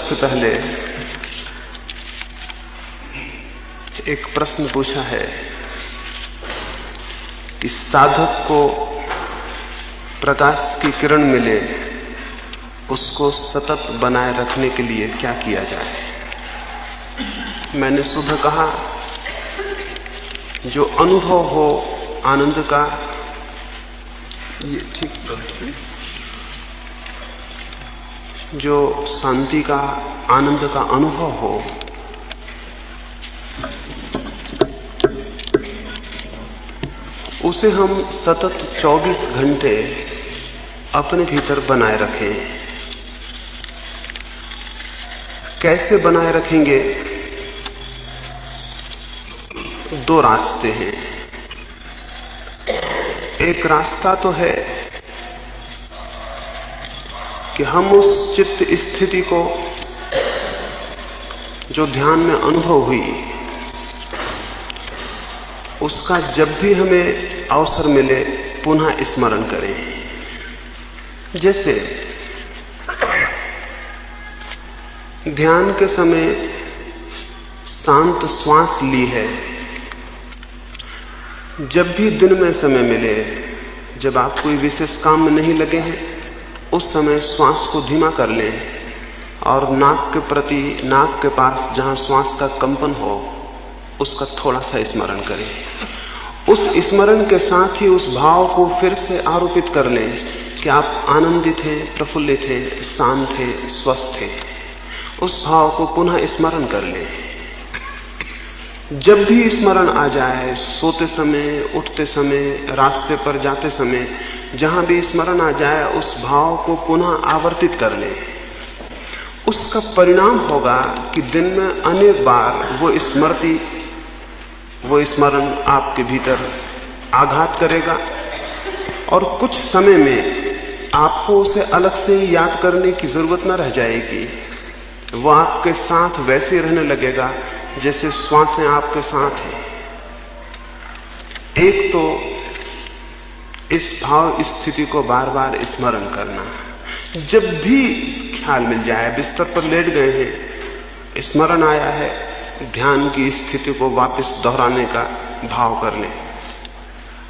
सबसे पहले एक प्रश्न पूछा है कि साधक को प्रकाश की किरण मिले, उसको सतत बनाए रखने के लिए क्या किया जाए। मैंने सुबह कहा, जो अनुभव हो आनंद का, ये ठीक है, जो शांति का, आनंद का अनुभव हो, उसे हम सतत 24 घंटे अपने भीतर बनाए रखें। कैसे बनाए रखेंगे? दो रास्ते हैं। एक रास्ता तो है कि हम उस चित्त स्थिति को जो ध्यान में अनुभव हुई, उसका जब भी हमें अवसर मिले पुनः स्मरण करें। जैसे ध्यान के समय शांत श्वास ली है, जब भी दिन में समय मिले, जब आप कोई विशेष काम में नहीं लगे हैं, उस समय श्वास को धीमा कर लें और नाक के प्रति, नाक के पास जहां श्वास का कंपन हो, उसका थोड़ा सा स्मरण करें। उस स्मरण के साथ ही उस भाव को फिर से आरोपित कर लें कि आप आनंदित हैं, प्रफुल्लित हैं, शांत हैं, स्वस्थ हैं। उस भाव को पुनः स्मरण कर लें। जब भी स्मरण आ जाए, सोते समय, उठते समय, रास्ते पर जाते समय, जहां भी स्मरण आ जाए, उस भाव को पुनः आवर्तित कर लें। उसका परिणाम होगा कि दिन में अनेक बार वो स्मृति, वो स्मरण आपके भीतर आघात करेगा और कुछ समय में आपको उसे अलग से याद करने की जरूरत न रह जाएगी। वो आपके साथ वैसे रहने लगेगा जैसे श्वासें आपके साथ हैं। एक तो इस भाव स्थिति को बार बार स्मरण करना। जब भी ख्याल मिल जाए, बिस्तर पर लेट गए हैं, स्मरण आया है, ध्यान की स्थिति को वापस दोहराने का भाव कर लें।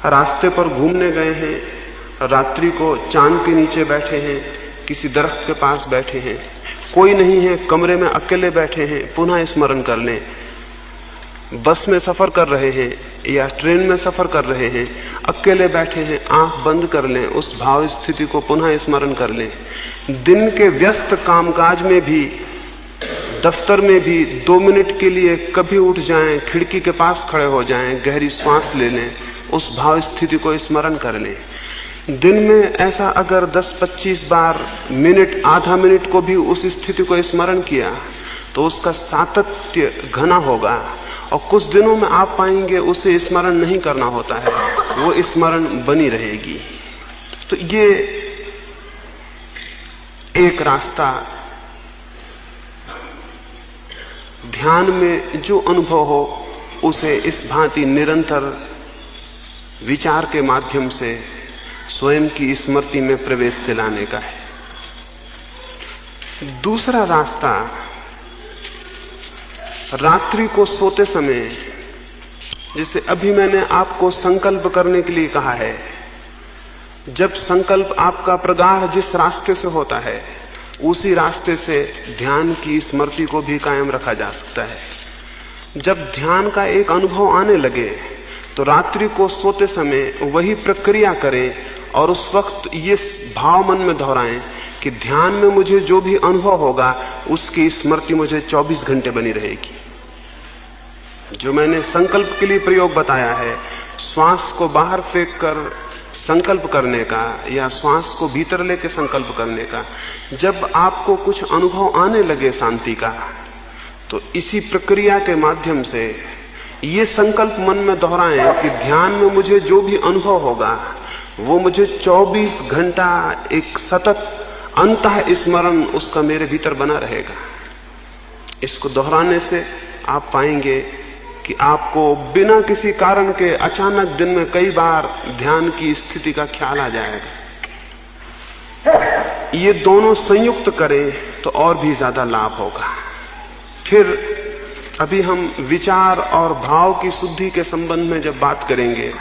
रास्ते पर घूमने गए हैं, रात्रि को चांद के नीचे बैठे हैं, किसी दरख्त के पास बैठे हैं, कोई नहीं है, कमरे में अकेले बैठे हैं, पुनः स्मरण कर लें। बस में सफर कर रहे हैं या ट्रेन में सफर कर रहे हैं, अकेले बैठे हैं, आंख बंद कर लें, उस भाव स्थिति को पुनः स्मरण कर लें। दिन के व्यस्त कामकाज में भी, दफ्तर में भी 2 मिनट के लिए कभी उठ जाएं, खिड़की के पास खड़े हो जाएं, गहरी श्वास ले लें, उस भाव स्थिति को स्मरण कर लें। दिन में ऐसा अगर 10-25 बार, मिनट, आधा मिनट को भी उस स्थिति को स्मरण किया तो उसका सातत्य घना होगा और कुछ दिनों में आप पाएंगे उसे स्मरण नहीं करना होता है, वो स्मरण बनी रहेगी। तो ये एक रास्ता, ध्यान में जो अनुभव हो उसे इस भांति निरंतर विचार के माध्यम से स्वयं की स्मृति में प्रवेश दिलाने का है। दूसरा रास्ता, रात्रि को सोते समय, जैसे अभी मैंने आपको संकल्प करने के लिए कहा है, जब संकल्प आपका प्रगाढ़ जिस रास्ते से होता है, उसी रास्ते से ध्यान की स्मृति को भी कायम रखा जा सकता है। जब ध्यान का एक अनुभव आने लगे तो रात्रि को सोते समय वही प्रक्रिया करें और उस वक्त ये भाव मन में दोहराएं कि ध्यान में मुझे जो भी अनुभव होगा उसकी स्मृति मुझे 24 घंटे बनी रहेगी। जो मैंने संकल्प के लिए प्रयोग बताया है, श्वास को बाहर फेंक कर संकल्प करने का या श्वास को भीतर लेके संकल्प करने का, जब आपको कुछ अनुभव आने लगे शांति का, तो इसी प्रक्रिया के माध्यम से ये संकल्प मन में दोहराएं कि ध्यान में मुझे जो भी अनुभव होगा वो मुझे 24 घंटा एक सतत अंतः स्मरण उसका मेरे भीतर बना रहेगा। इसको दोहराने से आप पाएंगे कि आपको बिना किसी कारण के अचानक दिन में कई बार ध्यान की स्थिति का ख्याल आ जाएगा। ये दोनों संयुक्त करें तो और भी ज्यादा लाभ होगा। फिर अभी हम विचार और भाव की शुद्धि के संबंध में जब बात करेंगे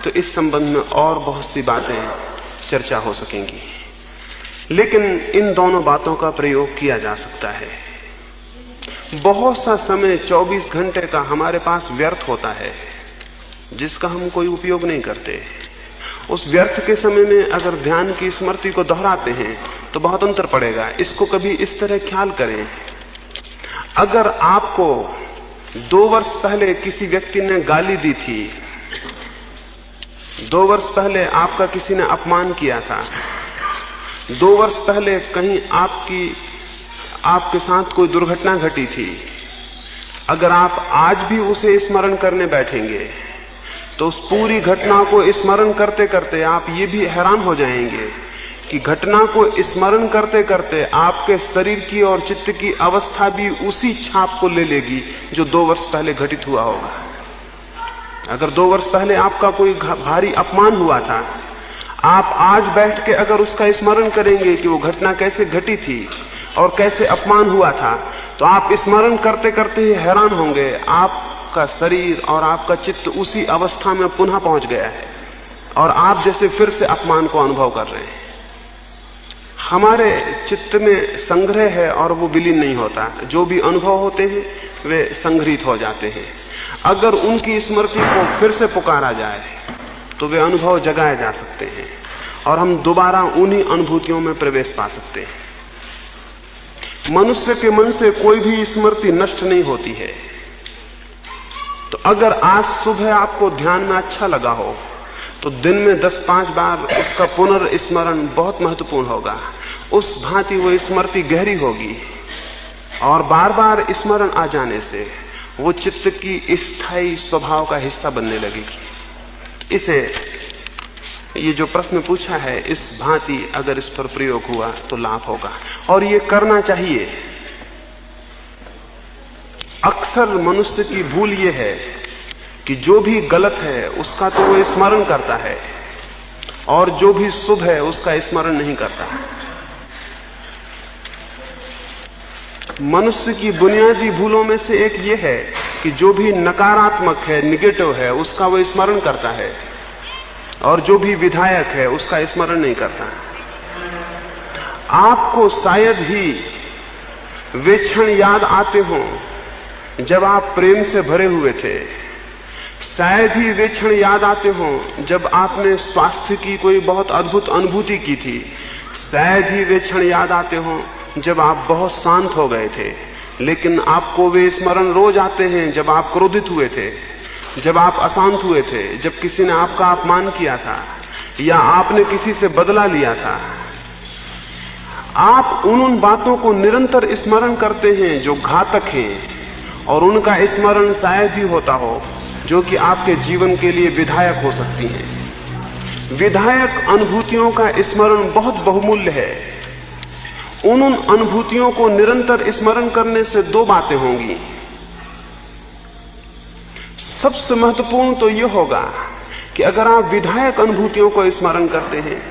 तो इस संबंध में और बहुत सी बातें चर्चा हो सकेंगी, लेकिन इन दोनों बातों का प्रयोग किया जा सकता है। बहुत सा समय 24 घंटे का हमारे पास व्यर्थ होता है जिसका हम कोई उपयोग नहीं करते। उस व्यर्थ के समय में अगर ध्यान की स्मृति को दोहराते हैं तो बहुत अंतर पड़ेगा। इसको कभी इस तरह ख्याल करें, अगर आपको 2 वर्ष पहले किसी व्यक्ति ने गाली दी थी, 2 वर्ष पहले आपका किसी ने अपमान किया था, 2 वर्ष पहले कहीं आपके साथ कोई दुर्घटना घटी थी, अगर आप आज भी उसे स्मरण करने बैठेंगे तो उस पूरी घटना को स्मरण करते करते आप ये भी हैरान हो जाएंगे कि घटना को स्मरण करते करते आपके शरीर की और चित्त की अवस्था भी उसी छाप को ले लेगी जो 2 वर्ष पहले घटित हुआ होगा। अगर 2 वर्ष पहले आपका कोई भारी अपमान हुआ था, आप आज बैठ के अगर उसका स्मरण करेंगे कि वो घटना कैसे घटी थी और कैसे अपमान हुआ था, तो आप स्मरण करते करते ही हैरान होंगे, आपका शरीर और आपका चित्त उसी अवस्था में पुनः पहुंच गया है और आप जैसे फिर से अपमान को अनुभव कर रहे हैं। हमारे चित्त में संग्रह है और वो विलीन नहीं होता। जो भी अनुभव होते हैं वे संग्रहित हो जाते हैं। अगर उनकी स्मृति को फिर से पुकारा जाए तो वे अनुभव जगाए जा सकते हैं और हम दोबारा उन्हीं अनुभूतियों में प्रवेश पा सकते हैं। मनुष्य के मन से कोई भी स्मृति नष्ट नहीं होती है। तो अगर आज सुबह आपको ध्यान में अच्छा लगा हो तो दिन में 10-5 बार उसका पुनर्स्मरण बहुत महत्वपूर्ण होगा। उस भांति वो स्मृति गहरी होगी और बार बार स्मरण आ जाने से वो चित्त की स्थायी स्वभाव का हिस्सा बनने लगेगी। इसे ये जो प्रश्न पूछा है, इस भांति अगर इस पर प्रयोग हुआ तो लाभ होगा और ये करना चाहिए। अक्सर मनुष्य की भूल ये है कि जो भी गलत है उसका तो वो स्मरण करता है और जो भी शुभ है उसका स्मरण नहीं करता। मनुष्य की बुनियादी भूलों में से एक ये है कि जो भी नकारात्मक है, निगेटिव है, उसका वो स्मरण करता है और जो भी विधायक है उसका स्मरण नहीं करता। आपको शायद ही वे क्षण याद आते हों जब आप प्रेम से भरे हुए थे, शायद ही वे क्षण याद आते हों जब आपने स्वास्थ्य की कोई बहुत अद्भुत अनुभूति की थी, शायद ही वे क्षण याद आते हों जब आप बहुत शांत हो गए थे। लेकिन आपको वे स्मरण रोज आते हैं जब आप क्रोधित हुए थे, जब आप अशांत हुए थे, जब किसी ने आपका अपमान किया था या आपने किसी से बदला लिया था। आप उन बातों को निरंतर स्मरण करते हैं जो घातक हैं और उनका स्मरण शायद ही होता हो जो कि आपके जीवन के लिए विधायक हो सकती हैं। विधायक अनुभूतियों का स्मरण बहुत बहुमूल्य है। उन अनुभूतियों को निरंतर स्मरण करने से 2 बातें होंगी। सबसे महत्वपूर्ण तो यह होगा कि अगर आप विधायक अनुभूतियों को स्मरण करते हैं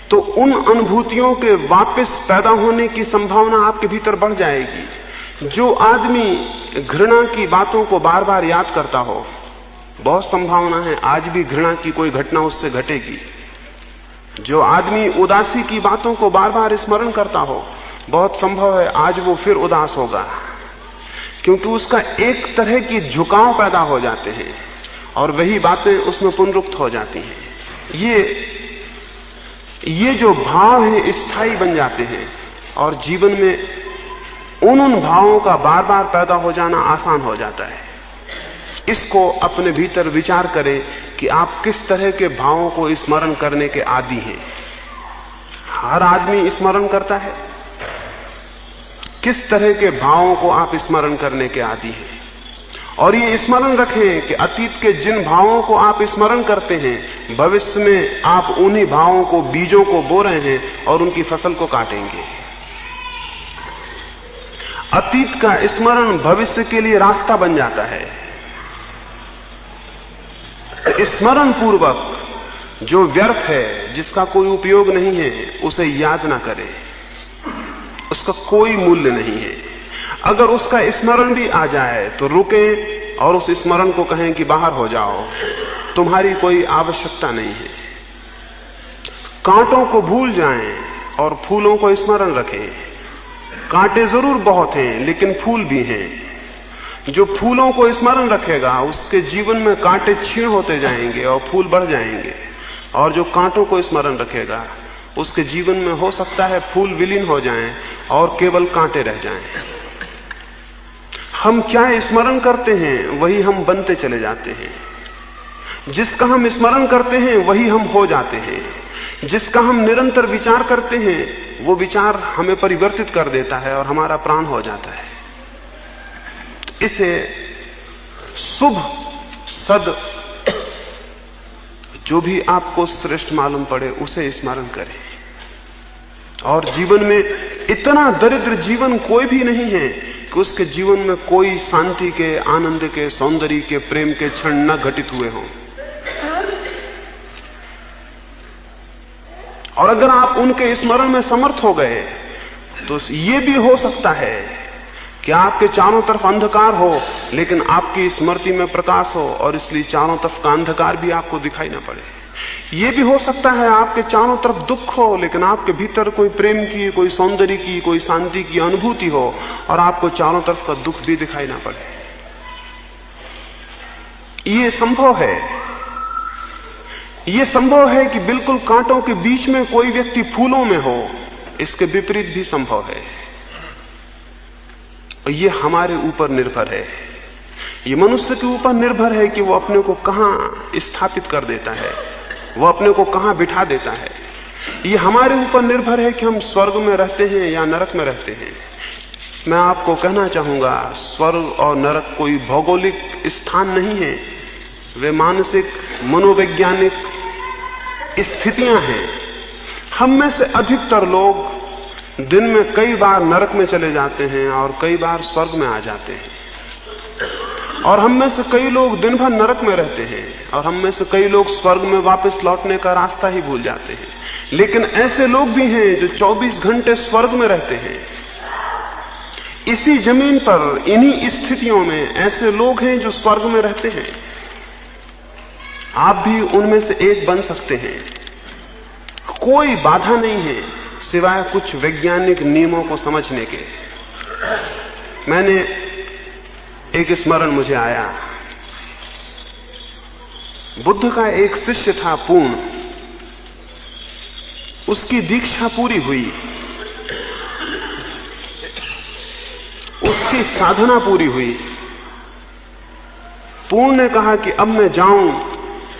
तो उन अनुभूतियों के वापस पैदा होने की संभावना आपके भीतर बढ़ जाएगी। जो आदमी घृणा की बातों को बार बार याद करता हो, बहुत संभावना है आज भी घृणा की कोई घटना उससे घटेगी। जो आदमी उदासी की बातों को बार बार स्मरण करता हो, बहुत संभव है आज वो फिर उदास होगा, क्योंकि उसका एक तरह की झुकाव पैदा हो जाते हैं और वही बातें उसमें पुनरुक्त हो जाती हैं। ये जो भाव है स्थायी बन जाते हैं और जीवन में उन भावों का बार बार पैदा हो जाना आसान हो जाता है। इसको अपने भीतर विचार करें कि आप किस तरह के भावों को स्मरण करने के आदी हैं। हर आदमी स्मरण करता है। किस तरह के भावों को आप स्मरण करने के आदी हैं? और ये स्मरण रखें कि अतीत के जिन भावों को आप स्मरण करते हैं, भविष्य में आप उन्हीं भावों को, बीजों को बो रहे हैं और उनकी फसल को काटेंगे। अतीत का स्मरण भविष्य के लिए रास्ता बन जाता है। स्मरण पूर्वक जो व्यर्थ है, जिसका कोई उपयोग नहीं है, उसे याद ना करें, उसका कोई मूल्य नहीं है। अगर उसका स्मरण भी आ जाए तो रुकें और उस स्मरण को कहें कि बाहर हो जाओ, तुम्हारी कोई आवश्यकता नहीं है। कांटों को भूल जाएं और फूलों को स्मरण रखें। कांटे जरूर बहुत हैं लेकिन फूल भी हैं। जो फूलों को स्मरण रखेगा उसके जीवन में कांटे क्षीण होते जाएंगे और फूल बढ़ जाएंगे, और जो कांटों को स्मरण रखेगा उसके जीवन में हो सकता है फूल विलीन हो जाएं और केवल कांटे रह जाएं। हम क्या स्मरण करते हैं वही हम बनते चले जाते हैं। जिसका हम स्मरण करते हैं वही हम हो जाते हैं। जिसका हम निरंतर विचार करते हैं वो विचार हमें परिवर्तित कर देता है और हमारा प्राण हो जाता है। इसे शुभ सद जो भी आपको श्रेष्ठ मालूम पड़े उसे स्मरण करें। और जीवन में इतना दरिद्र जीवन कोई भी नहीं है कि उसके जीवन में कोई शांति के, आनंद के, सौंदर्य के, प्रेम के क्षण न घटित हुए हों। और अगर आप उनके स्मरण में समर्थ हो गए तो ये भी हो सकता है कि आपके चारों तरफ अंधकार हो लेकिन आपकी स्मृति में प्रकाश हो, और इसलिए चारों तरफ का अंधकार भी आपको दिखाई ना पड़े। ये भी हो सकता है आपके चारों तरफ दुख हो लेकिन आपके भीतर कोई प्रेम की, कोई सौंदर्य की, कोई शांति की अनुभूति हो और आपको चारों तरफ का दुख भी दिखाई ना पड़े। ये संभव है। ये संभव है कि बिल्कुल कांटों के बीच में कोई व्यक्ति फूलों में हो। इसके विपरीत भी संभव है। और ये हमारे ऊपर निर्भर है। ये मनुष्य के ऊपर निर्भर है कि वो अपने को कहां स्थापित कर देता है, वो अपने को कहां बिठा देता है। ये हमारे ऊपर निर्भर है कि हम स्वर्ग में रहते हैं या नरक में रहते हैं। मैं आपको कहना चाहूंगा, स्वर्ग और नरक कोई भौगोलिक स्थान नहीं है, वे मानसिक, मनोवैज्ञानिक स्थितियां हैं। हम में से अधिकतर लोग दिन में कई बार नरक में चले जाते हैं और कई बार स्वर्ग में आ जाते हैं। और हम में से कई लोग दिन भर नरक में रहते हैं और हम में से कई लोग स्वर्ग में वापस लौटने का रास्ता ही भूल जाते हैं। लेकिन ऐसे लोग भी हैं जो 24 घंटे स्वर्ग में रहते हैं। इसी जमीन पर, इन्हीं स्थितियों में ऐसे लोग हैं जो स्वर्ग में रहते हैं। आप भी उनमें से एक बन सकते हैं। कोई बाधा नहीं है सिवाय कुछ वैज्ञानिक नियमों को समझने के। मैंने एक स्मरण मुझे आया। बुद्ध का एक शिष्य था पूर्ण, उसकी दीक्षा पूरी हुई, उसकी साधना पूरी हुई। पूर्ण ने कहा कि अब मैं जाऊं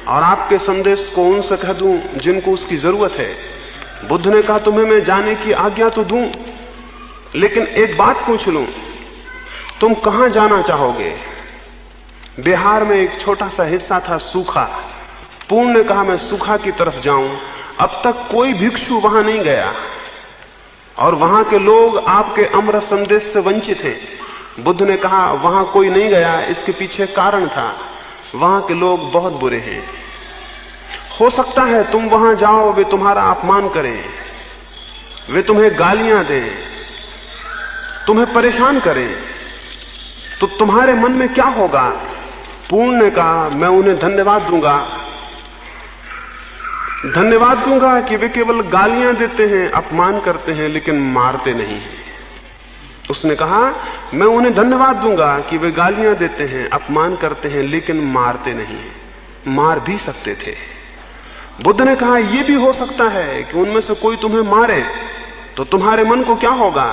और आपके संदेश को उनसे कह दूं जिनको उसकी जरूरत है। बुद्ध ने कहा तुम्हें मैं जाने की आज्ञा तो दूं, लेकिन एक बात पूछ लूं, तुम कहां जाना चाहोगे? बिहार में एक छोटा सा हिस्सा था सूखा। पूर्ण ने कहा मैं सूखा की तरफ जाऊं। अब तक कोई भिक्षु वहां नहीं गया और वहां के लोग आपके अमृत संदेश से वंचित हैं। बुद्ध ने कहा वहां कोई नहीं गया, इसके पीछे कारण था, वहां के लोग बहुत बुरे हैं। हो सकता है तुम वहां जाओ, वे तुम्हारा अपमान करें, वे तुम्हें गालियां दें, तुम्हें परेशान करें, तो तुम्हारे मन में क्या होगा? पूर्ण ने कहा मैं उन्हें धन्यवाद दूंगा कि वे केवल गालियां देते हैं, अपमान करते हैं, लेकिन मारते नहीं हैं। उसने कहा मैं उन्हें धन्यवाद दूंगा कि वे गालियां देते हैं, अपमान करते हैं, लेकिन मारते नहीं हैं। मार भी सकते थे। बुद्ध ने कहा यह भी हो सकता है कि उनमें से कोई तुम्हें मारे, तो तुम्हारे मन को क्या होगा?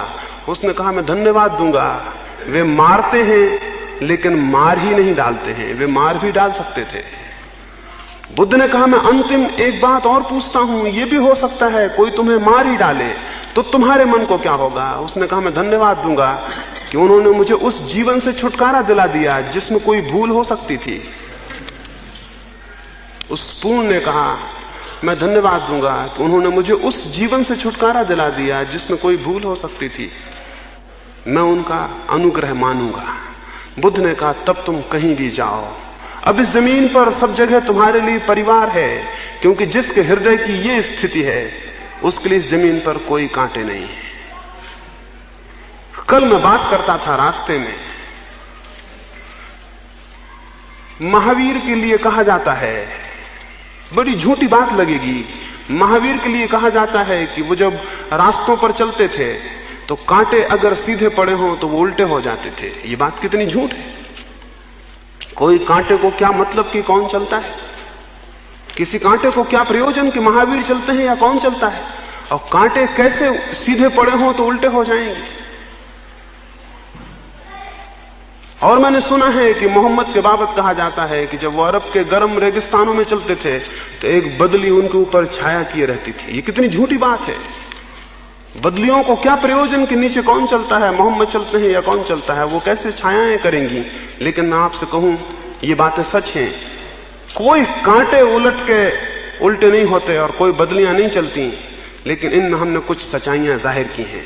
उसने कहा मैं धन्यवाद दूंगा, वे मारते हैं लेकिन मार ही नहीं डालते हैं, वे मार भी डाल सकते थे। बुद्ध ने कहा मैं अंतिम एक बात और पूछता हूं, यह भी हो सकता है कोई तुम्हें मार ही डाले, तो तुम्हारे मन को क्या होगा? उसने कहा मैं धन्यवाद दूंगा कि उन्होंने मुझे उस जीवन से छुटकारा दिला दिया जिसमें कोई भूल हो सकती थी। उस पूर्ण ने कहा मैं धन्यवाद दूंगा कि उन्होंने मुझे उस जीवन से छुटकारा दिला दिया जिसमें कोई भूल हो सकती थी। मैं उनका अनुग्रह मानूंगा। बुद्ध ने कहा तब तुम कहीं भी जाओ, अब इस जमीन पर सब जगह तुम्हारे लिए परिवार है, क्योंकि जिसके हृदय की ये स्थिति है उसके लिए इस जमीन पर कोई कांटे नहीं है। कल मैं बात करता था रास्ते में, महावीर के लिए कहा जाता है, बड़ी झूठी बात लगेगी, महावीर के लिए कहा जाता है कि वो जब रास्तों पर चलते थे तो कांटे अगर सीधे पड़े हों तो वो उल्टे हो जाते थे। ये बात कितनी झूठ है। कोई कांटे को क्या मतलब कि कौन चलता है, किसी कांटे को क्या प्रयोजन कि महावीर चलते हैं या कौन चलता है, और कांटे कैसे सीधे पड़े हों तो उल्टे हो जाएंगे। और मैंने सुना है कि मोहम्मद के बाबत कहा जाता है कि जब वो अरब के गर्म रेगिस्तानों में चलते थे तो एक बदली उनके ऊपर छाया किए रहती थी। ये कितनी झूठी बात है। बदलियों को क्या प्रयोजन कि नीचे कौन चलता है, मोहम्मद चलते हैं या कौन चलता है, वो कैसे छायाएं करेंगी। लेकिन मैं आपसे कहूं ये बातें सच हैं। कोई कांटे उलट के उल्टे नहीं होते और कोई बदलियां नहीं चलती, लेकिन इनमें हमने कुछ सच्चाइयां जाहिर की हैं।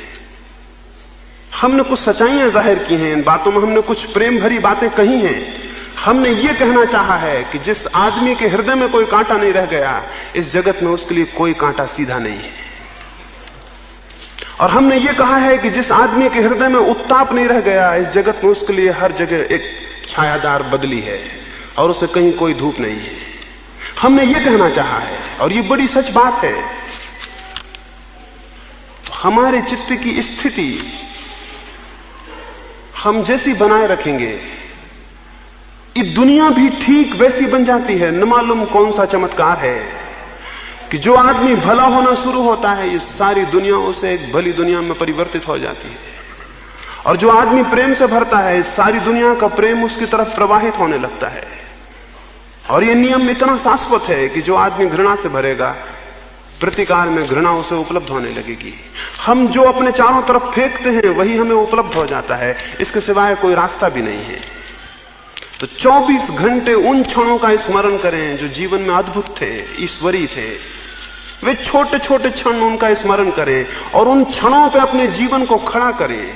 हमने कुछ सच्चाइयां जाहिर की हैं, इन बातों में हमने कुछ प्रेम भरी बातें कही हैं। हमने ये कहना चाहा है कि जिस आदमी के हृदय में कोई कांटा नहीं रह गया इस जगत में उसके लिए कोई कांटा सीधा नहीं है। और हमने ये कहा है कि जिस आदमी के हृदय में उत्ताप नहीं रह गया इस जगत में उसके लिए हर जगह एक छायादार बदली है और उसे कहीं कोई धूप नहीं है। हमने ये कहना चाहा है और ये बड़ी सच बात है। हमारे चित्त की स्थिति हम जैसी बनाए रखेंगे ये दुनिया भी ठीक वैसी बन जाती है। न मालूम कौन सा चमत्कार है कि जो आदमी भला होना शुरू होता है ये सारी दुनिया उसे एक भली दुनिया में परिवर्तित हो जाती है, और जो आदमी प्रेम से भरता है सारी दुनिया का प्रेम उसकी तरफ प्रवाहित होने लगता है। और ये नियम इतना शाश्वत है कि जो आदमी घृणा से भरेगा प्रतिकार में घृणा उसे उपलब्ध होने लगेगी। हम जो अपने चारों तरफ फेंकते हैं वही हमें उपलब्ध हो जाता है, इसके सिवाय कोई रास्ता भी नहीं है। तो 24 घंटे उन क्षणों का स्मरण करें जो जीवन में अद्भुत थे, ईश्वरीय थे। वे छोटे छोटे क्षण उनका स्मरण करें और उन क्षणों पे अपने जीवन को खड़ा करें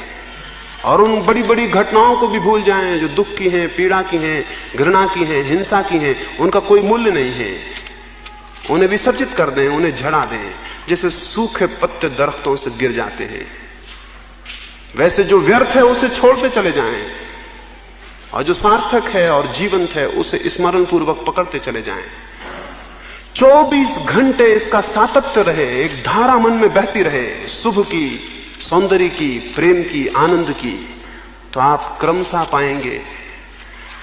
और उन बड़ी बड़ी घटनाओं को भी भूल जाएं जो दुख की हैं, पीड़ा की हैं, घृणा की हैं, हिंसा की हैं। उनका कोई मूल्य नहीं है। उन्हें विसर्जित कर दें, उन्हें झड़ा दें, जैसे सूखे पत्ते दरख्तों से गिर जाते हैं वैसे जो व्यर्थ है उसे छोड़ते चले जाएं और जो सार्थक है और जीवंत है उसे स्मरण पूर्वक पकड़ते चले जाएं। 24 घंटे इसका सातत्य रहे, एक धारा मन में बहती रहे, शुभ की, सौंदर्य की, प्रेम की, आनंद की, तो आप क्रमशः पाएंगे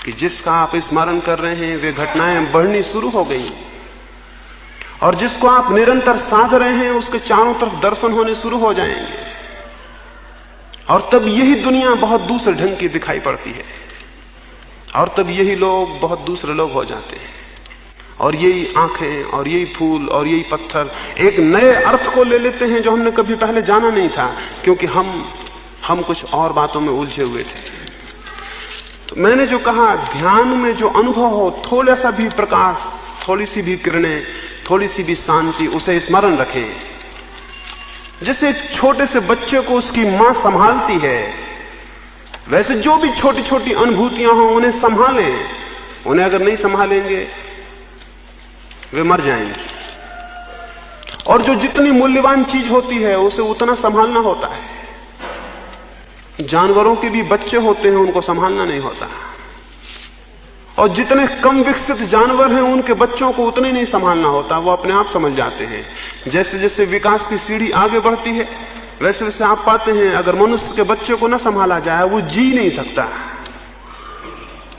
कि जिसका आप स्मरण कर रहे हैं वे घटनाएं बढ़नी शुरू हो गई, और जिसको आप निरंतर साध रहे हैं उसके चारों तरफ दर्शन होने शुरू हो जाएंगे। और तब यही दुनिया बहुत दूसरे ढंग की दिखाई पड़ती है, और तब यही लोग बहुत दूसरे लोग हो जाते हैं, और यही आंखें और यही फूल और यही पत्थर एक नए अर्थ को ले लेते हैं जो हमने कभी पहले जाना नहीं था, क्योंकि हम कुछ और बातों में उलझे हुए थे। तो मैंने जो कहा, ध्यान में जो अनुभव हो, थोड़ा सा भी प्रकाश, थोड़ी सी भी किरणें, थोड़ी सी भी शांति, उसे स्मरण रखें। जैसे एक छोटे से बच्चे को उसकी मां संभालती है, वैसे जो भी छोटी छोटी अनुभूतियां हों उन्हें संभालें। उन्हें अगर नहीं संभालेंगे वे मर जाएंगे। और जो जितनी मूल्यवान चीज होती है उसे उतना संभालना होता है। जानवरों के भी बच्चे होते हैं, उनको संभालना नहीं होता। और जितने कम विकसित जानवर हैं उनके बच्चों को उतने नहीं संभालना होता, वो अपने आप समझ जाते हैं। जैसे जैसे विकास की सीढ़ी आगे बढ़ती है वैसे वैसे आप पाते हैं अगर मनुष्य के बच्चे को न संभाला जाए वो जी नहीं सकता।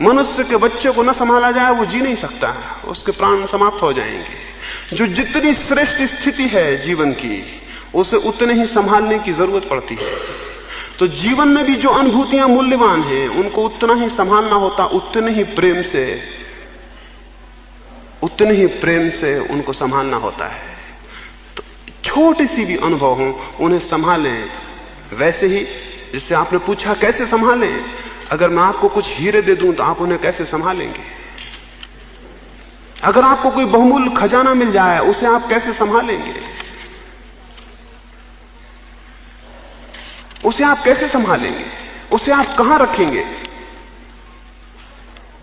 मनुष्य के बच्चे को न संभाला जाए वो जी नहीं सकता, उसके प्राण समाप्त हो जाएंगे। जो जितनी श्रेष्ठ स्थिति है जीवन की उसे उतने ही संभालने की जरूरत पड़ती है। तो जीवन में भी जो अनुभूतियां मूल्यवान हैं उनको उतना ही संभालना होता, उतने ही प्रेम से उनको संभालना होता है। तो छोटी सी भी अनुभव हो उन्हें संभालें। वैसे ही जिससे आपने पूछा कैसे संभालें, अगर मैं आपको कुछ हीरे दे दूं तो आप उन्हें कैसे संभालेंगे? अगर आपको कोई बहुमूल्य खजाना मिल जाए उसे आप कैसे संभालेंगे? उसे आप कैसे संभालेंगे? उसे आप कहां रखेंगे?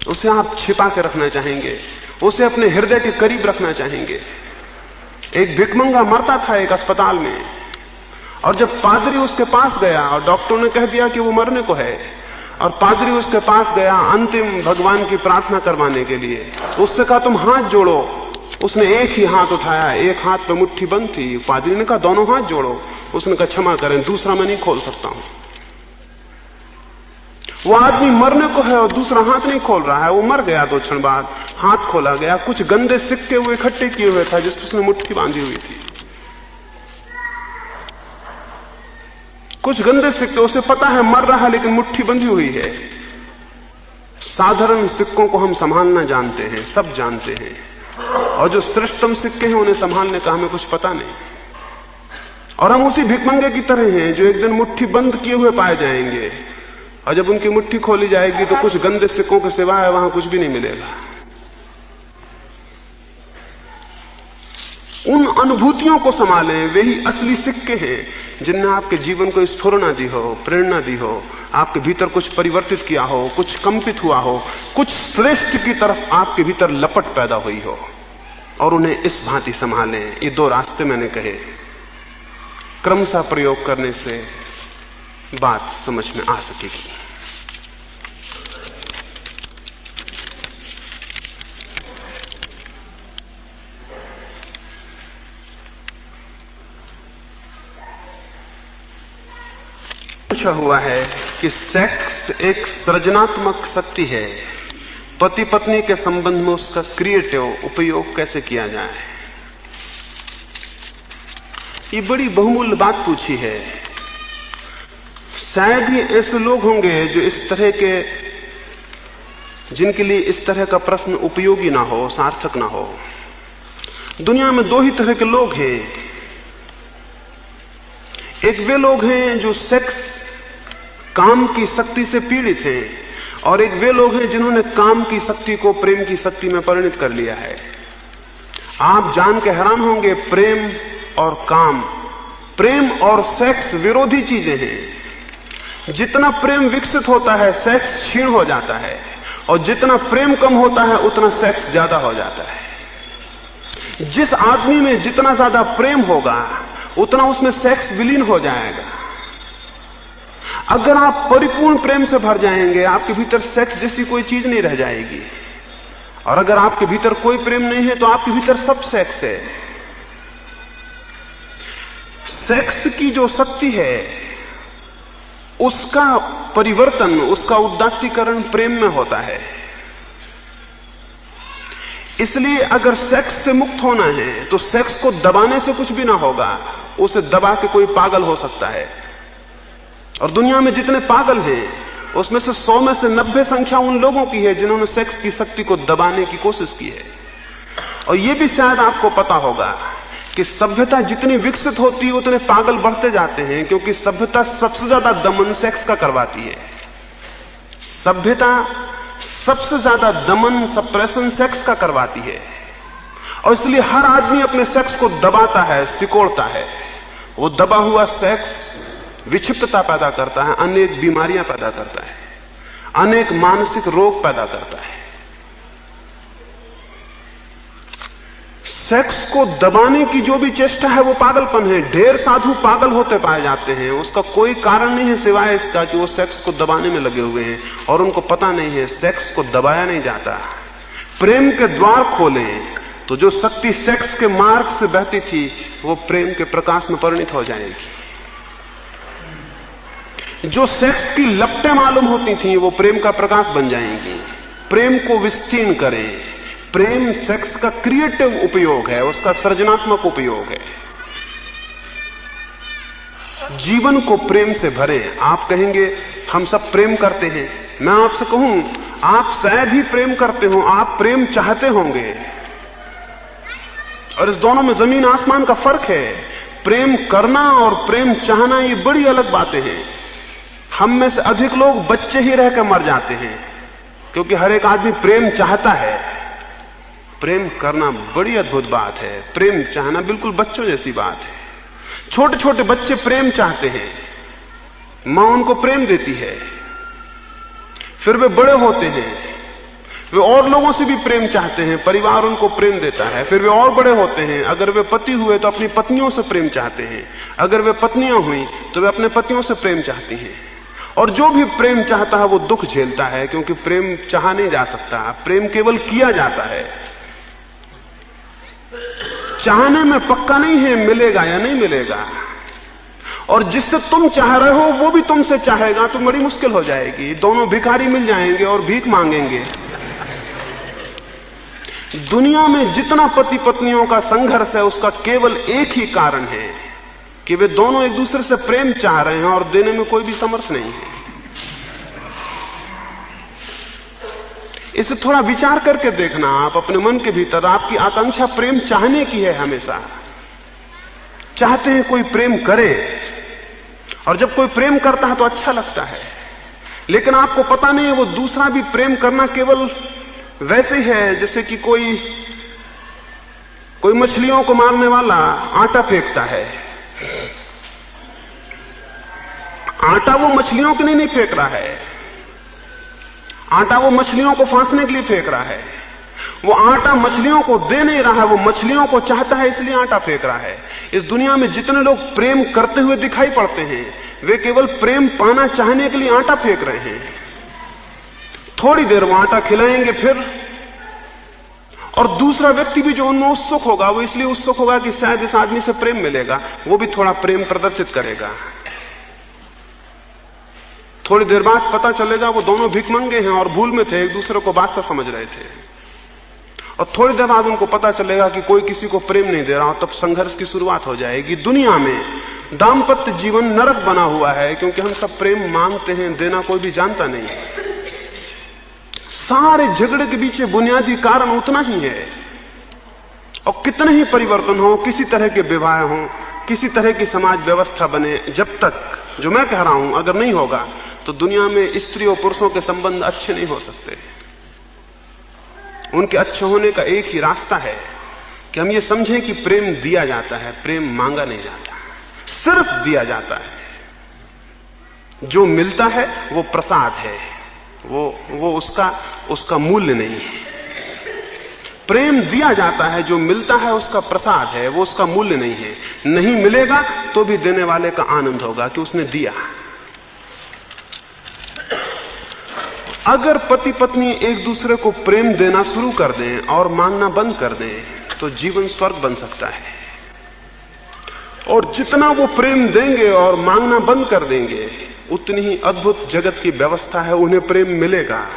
उसे आप छिपा के रखना चाहेंगे, उसे अपने हृदय के करीब रखना चाहेंगे, एक भिखमंगा मरता था एक अस्पताल में, और जब पादरी उसके पास गया और डॉक्टर ने कह दिया कि वो मरने को है, और पादरी उसके पास गया अंतिम भगवान की प्रार्थना करवाने के लिए, उससे कहा तुम हाथ जोड़ो। उसने एक ही हाथ उठाया, एक हाथ पे मुट्ठी बंद थी। पादरी ने कहा दोनों हाथ जोड़ो। उसने कहा क्षमा करें, दूसरा मैं नहीं खोल सकता हूं। वो आदमी मरने को है और दूसरा हाथ नहीं खोल रहा है। वो मर गया 2 क्षण बाद, हाथ खोला गया, कुछ गंदे सिक्के हुए इकट्ठे किए हुए था जिस पर उसने मुट्ठी बांधी हुई थी। कुछ गंदे सिक्के, उसे पता है मर रहा है लेकिन मुट्ठी बंधी हुई है। साधारण सिक्कों को हम संभालना जानते हैं, सब जानते हैं, और जो श्रेष्ठतम सिक्के हैं उन्हें संभालने का हमें कुछ पता नहीं। और हम उसी भिखमंगे की तरह हैं जो एक दिन मुट्ठी बंद किए हुए पाए जाएंगे, और जब उनकी मुट्ठी खोली जाएगी तो कुछ गंदे सिक्कों के सिवाय वहां कुछ भी नहीं मिलेगा। उन अनुभूतियों को संभालें, वे ही असली सिक्के हैं जिनने आपके जीवन को स्फुरना दी हो, प्रेरणा दी हो, आपके भीतर कुछ परिवर्तित किया हो, कुछ कंपित हुआ हो, कुछ श्रेष्ठ की तरफ आपके भीतर लपट पैदा हुई हो, और उन्हें इस भांति संभालें। ये 2 रास्ते मैंने कहे, क्रमशः प्रयोग करने से बात समझ में आ सकेगी। पूछा हुआ है कि सेक्स एक सृजनात्मक शक्ति है, पति पत्नी के संबंध में उसका क्रिएटिव उपयोग कैसे किया जाए। ये बड़ी बहुमूल्य बात पूछी है। शायद ही ऐसे लोग होंगे जो इस तरह के, जिनके लिए इस तरह का प्रश्न उपयोगी ना हो, सार्थक ना हो। दुनिया में 2 ही तरह के लोग हैं। एक वे लोग हैं जो सेक्स काम की शक्ति से पीड़ित हैं, और एक वे लोग हैं जिन्होंने काम की शक्ति को प्रेम की शक्ति में परिणत कर लिया है। आप जान के हैरान होंगे, प्रेम और काम, प्रेम और सेक्स विरोधी चीजें हैं। जितना प्रेम विकसित होता है सेक्स क्षीण हो जाता है, और जितना प्रेम कम होता है उतना सेक्स ज्यादा हो जाता है। जिस आदमी में जितना ज्यादा प्रेम होगा उतना उसमें सेक्स विलीन हो जाएगा। अगर आप परिपूर्ण प्रेम से भर जाएंगे, आपके भीतर सेक्स जैसी कोई चीज नहीं रह जाएगी। और अगर आपके भीतर कोई प्रेम नहीं है तो आपके भीतर सब सेक्स है। सेक्स की जो शक्ति है उसका परिवर्तन, उसका उदात्तीकरण प्रेम में होता है। इसलिए अगर सेक्स से मुक्त होना है तो सेक्स को दबाने से कुछ भी ना होगा, उसे दबा के कोई पागल हो सकता है। और दुनिया में जितने पागल हैं उसमें से 100 में से 90 संख्या उन लोगों की है जिन्होंने सेक्स की शक्ति को दबाने की कोशिश की है। और यह भी शायद आपको पता होगा कि सभ्यता जितनी विकसित होती है उतने पागल बढ़ते जाते हैं, क्योंकि सभ्यता सबसे ज्यादा दमन सेक्स का करवाती है। सभ्यता सबसे ज्यादा दमन, सप्रेशन सेक्स का करवाती है, और इसलिए हर आदमी अपने सेक्स को दबाता है, सिकोड़ता है। वो दबा हुआ सेक्स विक्षिप्तता पैदा करता है, अनेक बीमारियां पैदा करता है, अनेक मानसिक रोग पैदा करता है। सेक्स को दबाने की जो भी चेष्टा है वो पागलपन है। ढेर साधु पागल होते पाए जाते हैं, उसका कोई कारण नहीं है सिवाय इसका कि वो सेक्स को दबाने में लगे हुए हैं और उनको पता नहीं है सेक्स को दबाया नहीं जाता। प्रेम के द्वार खोलें तो जो शक्ति सेक्स के मार्ग से बहती थी वो प्रेम के प्रकाश में परिणित हो जाएगी। जो सेक्स की लपटें मालूम होती थी वो प्रेम का प्रकाश बन जाएंगी। प्रेम को विस्तीर्ण करें। प्रेम सेक्स का क्रिएटिव उपयोग है, उसका सृजनात्मक उपयोग है। जीवन को प्रेम से भरें। आप कहेंगे हम सब प्रेम करते हैं, मैं आपसे कहूं आप शायद ही प्रेम करते हो, आप प्रेम चाहते होंगे। और इस दोनों में जमीन आसमान का फर्क है। प्रेम करना और प्रेम चाहना ये बड़ी अलग बातें हैं। हम में से अधिक लोग बच्चे ही रहकर मर जाते हैं, क्योंकि हर एक आदमी प्रेम चाहता है। प्रेम करना बड़ी अद्भुत बात है, प्रेम चाहना बिल्कुल बच्चों जैसी बात है। छोटे छोटे बच्चे प्रेम चाहते हैं, मां उनको प्रेम देती है, फिर वे बड़े होते हैं, वे और लोगों से भी प्रेम चाहते हैं, परिवार उनको प्रेम देता है। फिर वे और बड़े होते हैं, अगर वे पति हुए तो अपनी पत्नियों से प्रेम चाहते हैं, अगर वे पत्नियां हुई तो वे अपने पतियों से प्रेम चाहती हैं। और जो भी प्रेम चाहता है वो दुख झेलता है, क्योंकि प्रेम चाहा नहीं जा सकता, प्रेम केवल किया जाता है। चाहने में पक्का नहीं है मिलेगा या नहीं मिलेगा, और जिससे तुम चाह रहे हो वो भी तुमसे चाहेगा तो बड़ी मुश्किल हो जाएगी। दोनों भिखारी मिल जाएंगे और भीख मांगेंगे। दुनिया में जितना पति पत्नियों का संघर्ष है उसका केवल एक ही कारण है कि वे दोनों एक दूसरे से प्रेम चाह रहे हैं और देने में कोई भी समर्थ नहीं है। इसे थोड़ा विचार करके देखना आप अपने मन के भीतर। आपकी आकांक्षा प्रेम चाहने की है, हमेशा चाहते हैं कोई प्रेम करे, और जब कोई प्रेम करता है तो अच्छा लगता है। लेकिन आपको पता नहीं है वो दूसरा भी प्रेम करना केवल वैसे ही है जैसे कि कोई मछलियों को मारने वाला आटा फेंकता है। आटा वो मछलियों के लिए नहीं फेंक रहा है, आटा वो मछलियों को फांसने के लिए फेंक रहा है। वो आटा मछलियों को दे नहीं रहा है, वो मछलियों को चाहता है इसलिए आटा फेंक रहा है। इस दुनिया में जितने लोग प्रेम करते हुए दिखाई पड़ते हैं वे केवल प्रेम पाना चाहने के लिए आटा फेंक रहे हैं। थोड़ी देर वो आटा खिलाएंगे फिर, और दूसरा व्यक्ति भी जो उनमें उत्सुक होगा वो इसलिए उत्सुक होगा कि शायद इस आदमी से प्रेम मिलेगा, वो भी थोड़ा प्रेम प्रदर्शित करेगा। थोड़ी देर बाद पता चलेगा वो दोनों भिखमंगे हैं और भूल में थे, एक दूसरे को वास्ता समझ रहे थे। और थोड़ी देर बाद उनको पता चलेगा कि कोई किसी को प्रेम नहीं दे रहा, तब संघर्ष की शुरुआत हो जाएगी। दुनिया में दाम्पत्य जीवन नरक बना हुआ है क्योंकि हम सब प्रेम मांगते हैं, देना कोई भी जानता नहीं। सारे झगड़े के पीछे बुनियादी कारण उतना ही है। और कितने ही परिवर्तन हो, किसी तरह के विवाह हो, किसी तरह की समाज व्यवस्था बने, जब तक जो मैं कह रहा हूं अगर नहीं होगा तो दुनिया में स्त्री और पुरुषों के संबंध अच्छे नहीं हो सकते। उनके अच्छे होने का एक ही रास्ता है कि हम ये समझें कि प्रेम दिया जाता है, प्रेम मांगा नहीं जाता, सिर्फ दिया जाता है। जो मिलता है वो प्रसाद है, वो उसका मूल्य नहीं है। प्रेम दिया जाता है, जो मिलता है उसका प्रसाद है, वो उसका मूल्य नहीं है। नहीं मिलेगा तो भी देने वाले का आनंद होगा कि उसने दिया। अगर पति पत्नी एक दूसरे को प्रेम देना शुरू कर दें और मांगना बंद कर दें तो जीवन स्वर्ग बन सकता है। और जितना वो प्रेम देंगे और मांगना बंद कर देंगे उतनी ही अद्भुत जगत की व्यवस्था है, उन्हें प्रेम मिलेगा।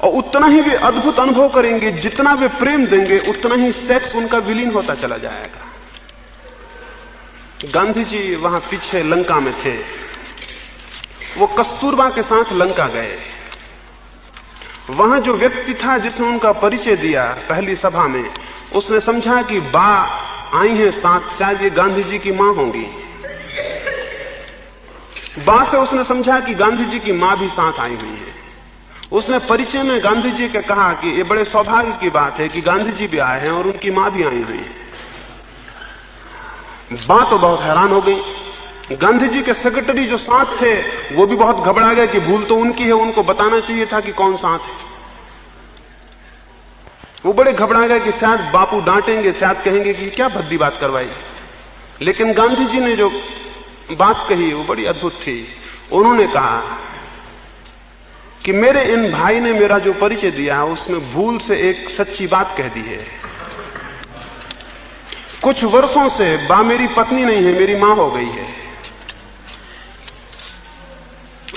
और उतना ही वे अद्भुत अनुभव करेंगे, जितना वे प्रेम देंगे उतना ही सेक्स उनका विलीन होता चला जाएगा। गांधी जी वहां पीछे लंका में थे, वो कस्तूरबा के साथ लंका गए। वहां जो व्यक्ति था जिसने उनका परिचय दिया पहली सभा में, उसने समझा कि बा आई हैं साथ, शायद ये गांधी जी की मां होंगी। बा से उसने समझा कि गांधी जी की मां भी साथ आई हुई है। उसने परिचय में गांधी जी के कहा कि ये बड़े सौभाग्य की बात है कि गांधी जी भी आए हैं और उनकी मां भी आई हुई है। बा तो बहुत हैरान हो गई। गांधी जी के सेक्रेटरी जो साथ थे वो भी बहुत घबरा गए कि भूल तो उनकी है, उनको बताना चाहिए था कि कौन साथ है। वो बड़े घबरा गए कि शायद बापू डांटेंगे, शायद कहेंगे कि क्या भद्दी बात करवाई। लेकिन गांधी जी ने जो बात कही वो बड़ी अद्भुत थी। उन्होंने कहा कि मेरे इन भाई ने मेरा जो परिचय दिया उसमें भूल से एक सच्ची बात कह दी है। कुछ वर्षों से बा मेरी पत्नी नहीं है, मेरी मां हो गई है।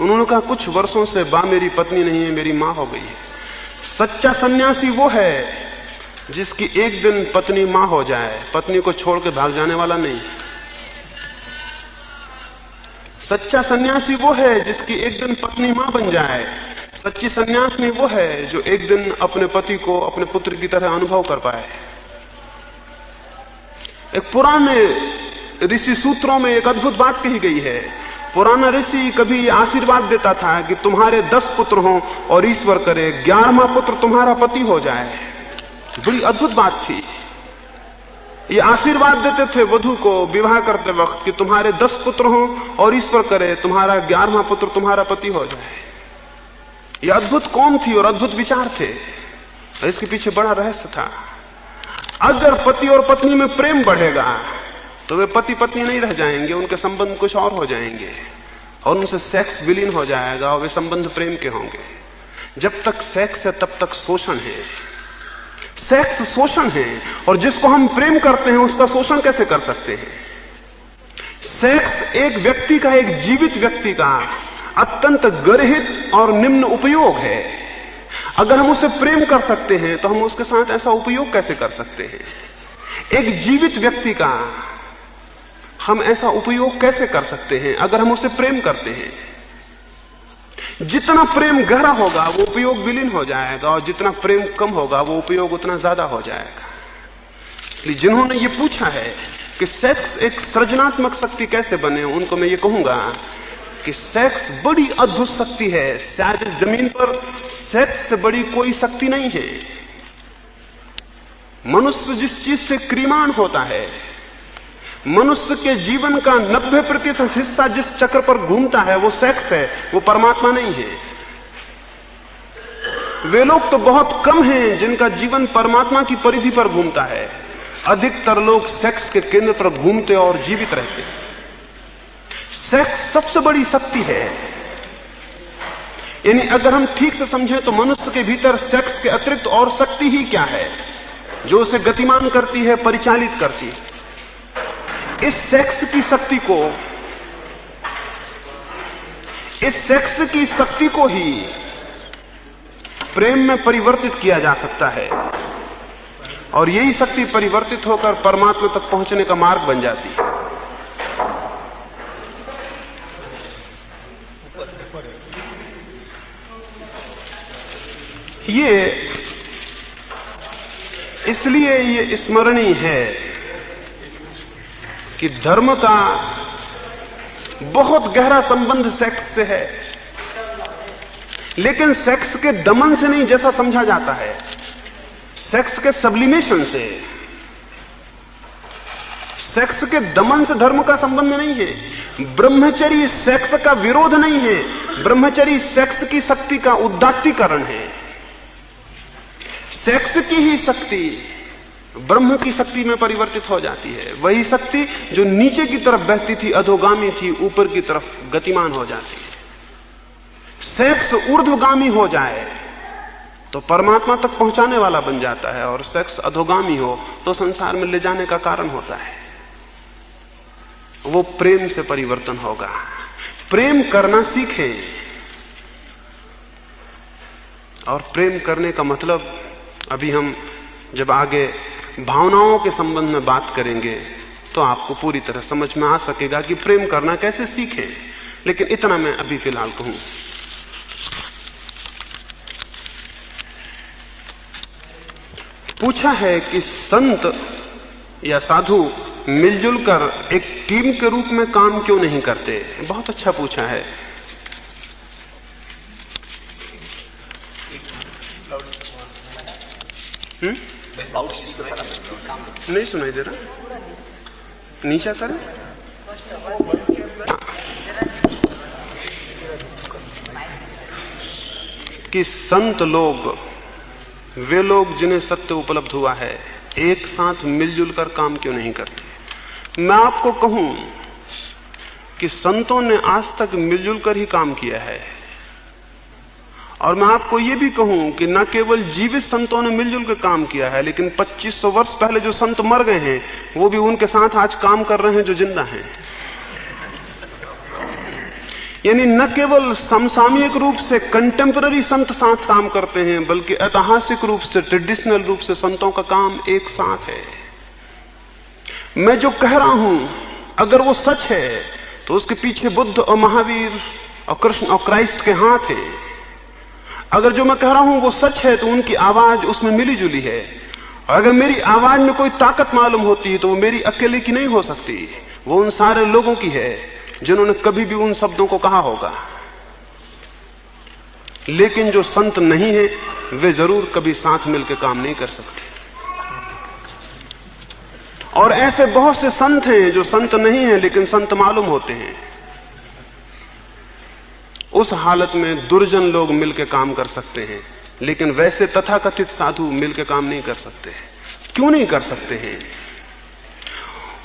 उन्होंने कहा कुछ वर्षों से बा मेरी पत्नी नहीं है, मेरी मां हो गई है। सच्चा सन्यासी वो है जिसकी एक दिन पत्नी मां हो जाए, पत्नी को छोड़ के भाग जाने वाला नहीं। सच्चा सन्यासी वो है जिसकी एक दिन पत्नी मां बन जाए। सच्ची सन्यासिनी वो है जो एक दिन अपने पति को अपने पुत्र की तरह अनुभव कर पाए। एक पुराने ऋषि सूत्रों में एक अद्भुत बात कही गई है। पुराना ऋषि कभी आशीर्वाद देता था कि तुम्हारे 10 पुत्र हों और ईश्वर करे 11वां पुत्र तुम्हारा पति हो जाए। बड़ी अद्भुत बात थी। ये आशीर्वाद देते थे वधू को विवाह करते वक्त कि तुम्हारे 10 पुत्र हों और ईश्वर करे तुम्हारा 11वां पुत्र तुम्हारा पति हो जाए। यह अद्भुत कौम थी और अद्भुत विचार थे। इसके पीछे बड़ा रहस्य था। अगर पति और पत्नी में प्रेम बढ़ेगा तो वे पति पत्नी नहीं रह जाएंगे, उनके संबंध कुछ और हो जाएंगे और उनसे सेक्स विलीन हो जाएगा और वे संबंध प्रेम के होंगे। जब तक सेक्स है तब तक शोषण है। सेक्स शोषण है और जिसको हम प्रेम करते हैं उसका शोषण कैसे कर सकते हैं? सेक्स एक व्यक्ति का, एक जीवित व्यक्ति का अत्यंत गर्हित और निम्न उपयोग है। अगर हम उसे प्रेम कर सकते हैं तो हम उसके साथ ऐसा उपयोग कैसे कर सकते हैं? एक जीवित व्यक्ति का हम ऐसा उपयोग कैसे कर सकते हैं अगर हम उसे प्रेम करते हैं? जितना प्रेम गहरा होगा वो उपयोग विलीन हो जाएगा और जितना प्रेम कम होगा वो उपयोग उतना ज्यादा हो जाएगा। इसलिए जिन्होंने ये पूछा है कि सेक्स एक सृजनात्मक शक्ति कैसे बने, उनको मैं ये कहूंगा कि सेक्स बड़ी अद्भुत शक्ति है। शायद इस जमीन पर सेक्स से बड़ी कोई शक्ति नहीं है। मनुष्य जिस चीज से क्रीमान होता है, मनुष्य के जीवन का 90% हिस्सा जिस चक्र पर घूमता है वो सेक्स है, वो परमात्मा नहीं है। वे लोग तो बहुत कम हैं जिनका जीवन परमात्मा की परिधि पर घूमता है। अधिकतर लोग सेक्स के केंद्र पर घूमते और जीवित रहते हैं। सेक्स सबसे बड़ी शक्ति है। यानी अगर हम ठीक से समझें तो मनुष्य के भीतर सेक्स के अतिरिक्त और शक्ति ही क्या है जो उसे गतिमान करती है, परिचालित करती है। इस सेक्स की शक्ति को ही प्रेम में परिवर्तित किया जा सकता है और यही शक्ति परिवर्तित होकर परमात्मा तक पहुंचने का मार्ग बन जाती है। ये इसलिए ये स्मरणीय है कि धर्म का बहुत गहरा संबंध सेक्स से है, लेकिन सेक्स के दमन से नहीं जैसा समझा जाता है, सेक्स के सब्लिमेशन से। सेक्स के दमन से धर्म का संबंध नहीं है। ब्रह्मचर्य सेक्स का विरोध नहीं है, ब्रह्मचर्य सेक्स की शक्ति का उदात्तीकरण है। सेक्स की ही शक्ति ब्रह्म की शक्ति में परिवर्तित हो जाती है। वही शक्ति जो नीचे की तरफ बहती थी, अधोगामी थी, ऊपर की तरफ गतिमान हो जाती है। सेक्स ऊर्ध्वगामी हो जाए तो परमात्मा तक पहुंचाने वाला बन जाता है और सेक्स अधोगामी हो तो संसार में ले जाने का कारण होता है। वो प्रेम से परिवर्तन होगा। प्रेम करना सीखें और प्रेम करने का मतलब अभी हम जब आगे भावनाओं के संबंध में बात करेंगे तो आपको पूरी तरह समझ में आ सकेगा कि प्रेम करना कैसे सीखें। लेकिन इतना मैं अभी फिलहाल कहूं। पूछा है कि संत या साधु मिलजुल कर एक टीम के रूप में काम क्यों नहीं करते? बहुत अच्छा पूछा है। नहीं सुनाई दे रहा, नीचा करें। कि संत लोग, वे लोग जिन्हें सत्य उपलब्ध हुआ है, एक साथ मिलजुल कर काम क्यों नहीं करते? मैं आपको कहूं कि संतों ने आज तक मिलजुल कर ही काम किया है। और मैं आपको यह भी कहूं कि न केवल जीवित संतों ने मिलजुल कर काम किया है, लेकिन 2500 वर्ष पहले जो संत मर गए हैं वो भी उनके साथ आज काम कर रहे हैं जो जिंदा हैं। यानी न केवल समसामयिक रूप से कंटेम्पररी संत साथ काम करते हैं, बल्कि ऐतिहासिक रूप से, ट्रेडिशनल रूप से संतों का काम एक साथ है। मैं जो कह रहा हूं अगर वो सच है तो उसके पीछे बुद्ध और महावीर और कृष्ण और क्राइस्ट के हाथ हैं। अगर जो मैं कह रहा हूं वो सच है तो उनकी आवाज उसमें मिली जुली है। और अगर मेरी आवाज में कोई ताकत मालूम होती है तो वो मेरी अकेले की नहीं हो सकती, वो उन सारे लोगों की है जिन्होंने कभी भी उन शब्दों को कहा होगा। लेकिन जो संत नहीं है वे जरूर कभी साथ मिलकर काम नहीं कर सकते। और ऐसे बहुत से संत हैं जो संत नहीं हैं लेकिन संत मालूम होते हैं। उस हालत में दुर्जन लोग मिलकर काम कर सकते हैं, लेकिन वैसे तथाकथित साधु मिलकर काम नहीं कर सकते। क्यों नहीं कर सकते हैं?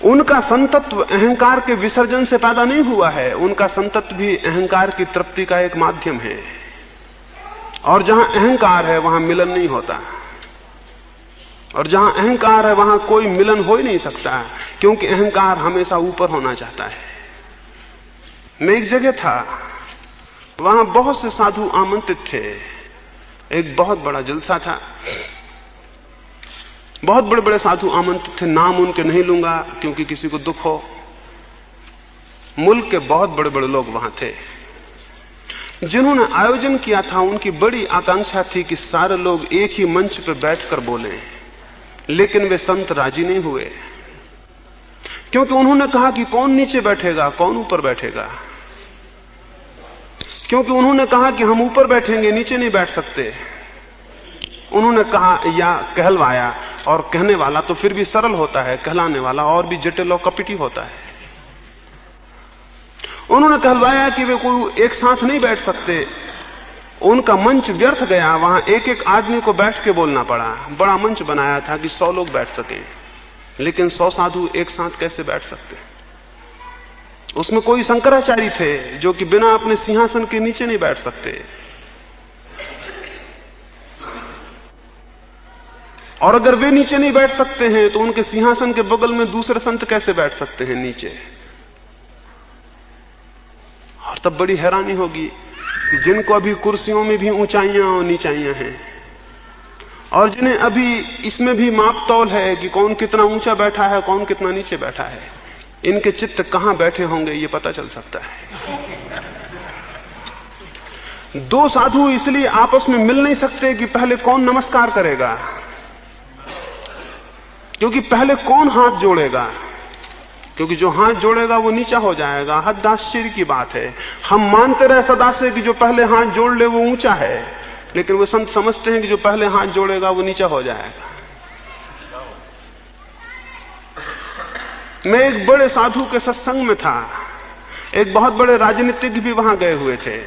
उनका संतत्व अहंकार के विसर्जन से पैदा नहीं हुआ है। उनका संतत्व भी अहंकार की तृप्ति का एक माध्यम है, और जहां अहंकार है वहां मिलन नहीं होता, और जहां अहंकार है वहां कोई मिलन हो ही नहीं सकता, क्योंकि अहंकार हमेशा ऊपर होना चाहता है। मैं एक जगह था, वहां बहुत से साधु आमंत्रित थे। एक बहुत बड़ा जलसा था, बहुत बड़े बड़े साधु आमंत्रित थे। नाम उनके नहीं लूंगा क्योंकि किसी को दुख हो। मुल्क के बहुत बड़े बड़े लोग वहां थे। जिन्होंने आयोजन किया था उनकी बड़ी आकांक्षा थी कि सारे लोग एक ही मंच पर बैठकर बोलें, लेकिन वे संत राजी नहीं हुए, क्योंकि उन्होंने कहा कि कौन नीचे बैठेगा, कौन ऊपर बैठेगा। क्योंकि उन्होंने कहा कि हम ऊपर बैठेंगे, नीचे नहीं बैठ सकते। उन्होंने कहा या कहलवाया, और कहने वाला तो फिर भी सरल होता है, कहलाने वाला और भी जटिल और कपटी होता है। उन्होंने कहलवाया कि वे कोई एक साथ नहीं बैठ सकते। उनका मंच व्यर्थ गया, वहां एक एक आदमी को बैठ के बोलना पड़ा। बड़ा मंच बनाया था कि 100 लोग बैठ सके, लेकिन 100 साधु एक साथ कैसे बैठ सकते? उसमें कोई शंकराचार्य थे जो कि बिना अपने सिंहासन के नीचे नहीं बैठ सकते, और अगर वे नीचे नहीं बैठ सकते हैं तो उनके सिंहासन के बगल में दूसरे संत कैसे बैठ सकते हैं नीचे? और तब बड़ी हैरानी होगी कि जिनको अभी कुर्सियों में भी ऊंचाइयां और नीचाइयां हैं, और जिन्हें अभी इसमें भी माप तौल है कि कौन कितना ऊंचा बैठा है, कौन कितना नीचे बैठा है, इनके चित्त कहां बैठे होंगे ये पता चल सकता है। दो साधु इसलिए आपस में मिल नहीं सकते कि पहले कौन नमस्कार करेगा, क्योंकि पहले कौन हाथ जोड़ेगा, क्योंकि जो हाथ जोड़ेगा वो नीचा हो जाएगा। हद आश्चर्य की बात है। हम मानते रहे सदा से कि जो पहले हाथ जोड़ ले वो ऊंचा है, लेकिन वो संत समझते हैं कि जो पहले हाथ जोड़ेगा वो नीचा हो जाएगा। मैं एक बड़े साधु के सत्संग में था। एक बहुत बड़े राजनीतिज्ञ भी वहां गए हुए थे।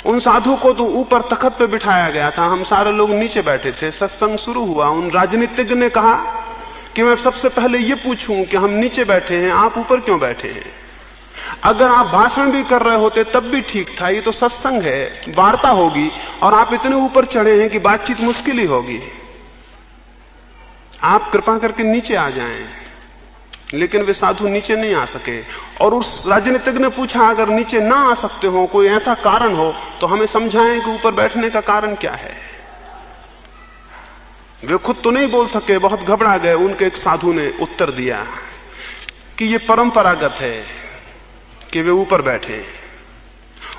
उन साधु को तो ऊपर तख्त पे बिठाया गया था, हम सारे लोग नीचे बैठे थे। सत्संग शुरू हुआ। उन राजनीतिज्ञ ने कहा कि मैं सबसे पहले ये पूछूं कि हम नीचे बैठे हैं, आप ऊपर क्यों बैठे हैं? अगर आप भाषण भी कर रहे होते तब भी ठीक था, ये तो सत्संग है, वार्ता होगी, और आप इतने ऊपर चढ़े हैं कि बातचीत मुश्किल ही होगी। आप कृपा करके नीचे आ जाएं। लेकिन वे साधु नीचे नहीं आ सके, और उस राजनीतिज्ञ ने पूछा अगर नीचे ना आ सकते हो, कोई ऐसा कारण हो तो हमें समझाएं कि ऊपर बैठने का कारण क्या है। वे खुद तो नहीं बोल सके, बहुत घबरा गए। उनके एक साधु ने उत्तर दिया कि ये परंपरागत है कि वे ऊपर बैठे।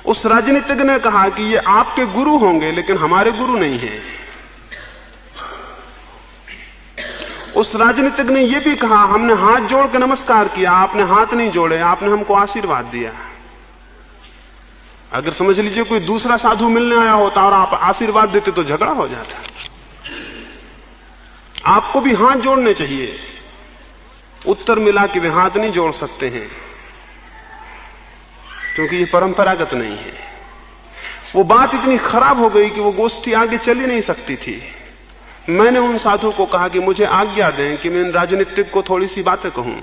उस राजनीतिज्ञ ने कहा कि ये आपके गुरु होंगे लेकिन हमारे गुरु नहीं हैं। उस राजनीतिज्ञ ने यह भी कहा हमने हाथ जोड़ के नमस्कार किया, आपने हाथ नहीं जोड़े, आपने हमको आशीर्वाद दिया। अगर समझ लीजिए कोई दूसरा साधु मिलने आया होता और आप आशीर्वाद देते तो झगड़ा हो जाता। आपको भी हाथ जोड़ने चाहिए। उत्तर मिला कि वे हाथ नहीं जोड़ सकते हैं क्योंकि ये परंपरागत नहीं है। वो बात इतनी खराब हो गई कि वो गोष्ठी आगे चल ही नहीं सकती थी। मैंने उन साधु को कहा कि मुझे आज्ञा दें कि मैं इन राजनीतिक को थोड़ी सी बातें कहूं।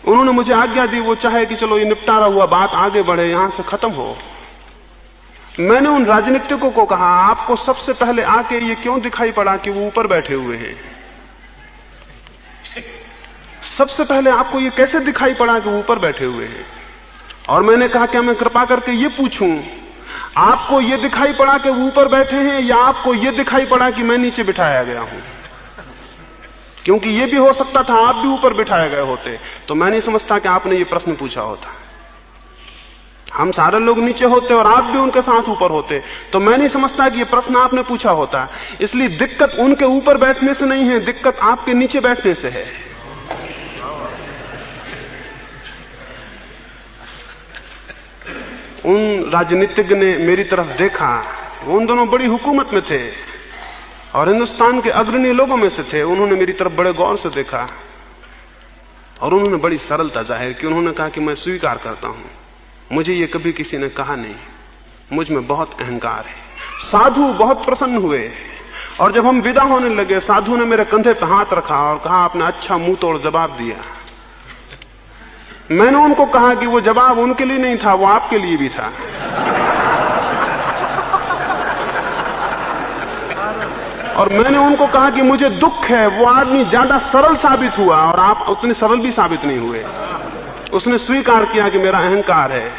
उन्होंने मुझे आज्ञा दी। वो चाहे कि चलो ये निपटारा हुआ, बात आगे बढ़े, यहां से खत्म हो। मैंने उन राजनीतिकों को कहा आपको सबसे पहले आके ये क्यों दिखाई पड़ा कि वो ऊपर बैठे हुए हैं? सबसे पहले आपको ये कैसे दिखाई पड़ा कि वो ऊपर बैठे हुए हैं? और मैंने कहा क्या मैं कृपा करके ये पूछूं आपको ये दिखाई पड़ा कि वो ऊपर बैठे हैं, या आपको ये दिखाई पड़ा कि मैं नीचे बिठाया गया हूं? क्योंकि ये भी हो सकता था आप भी ऊपर बिठाए गए होते, तो मैं नहीं समझता कि आपने ये प्रश्न पूछा होता। हम सारे लोग नीचे होते और आप भी उनके साथ ऊपर होते, तो मैं नहीं समझता कि ये प्रश्न आपने पूछा होता। इसलिए दिक्कत उनके ऊपर बैठने से नहीं है, दिक्कत आपके नीचे बैठने से है। उन राजनीतिज्ञ ने मेरी तरफ देखा। उन दोनों बड़ी हुकूमत में थे और हिंदुस्तान के अग्रणी लोगों में से थे। उन्होंने मेरी तरफ बड़े गौर से देखा और उन्होंने बड़ी सरलता जाहिर की। उन्होंने कहा कि मैं स्वीकार करता हूं मुझे ये कभी किसी ने कहा नहीं, मुझ में बहुत अहंकार है। साधु बहुत प्रसन्न हुए और जब हम विदा होने लगे, साधु ने मेरे कंधे पर हाथ रखा और कहा, आपने अच्छा मुंह तोड़ जवाब दिया। मैंने उनको कहा कि वो जवाब उनके लिए नहीं था, वो आपके लिए भी था। और मैंने उनको कहा कि मुझे दुख है, वो आदमी ज्यादा सरल साबित हुआ और आप उतने सरल भी साबित नहीं हुए। उसने स्वीकार किया कि मेरा अहंकार है,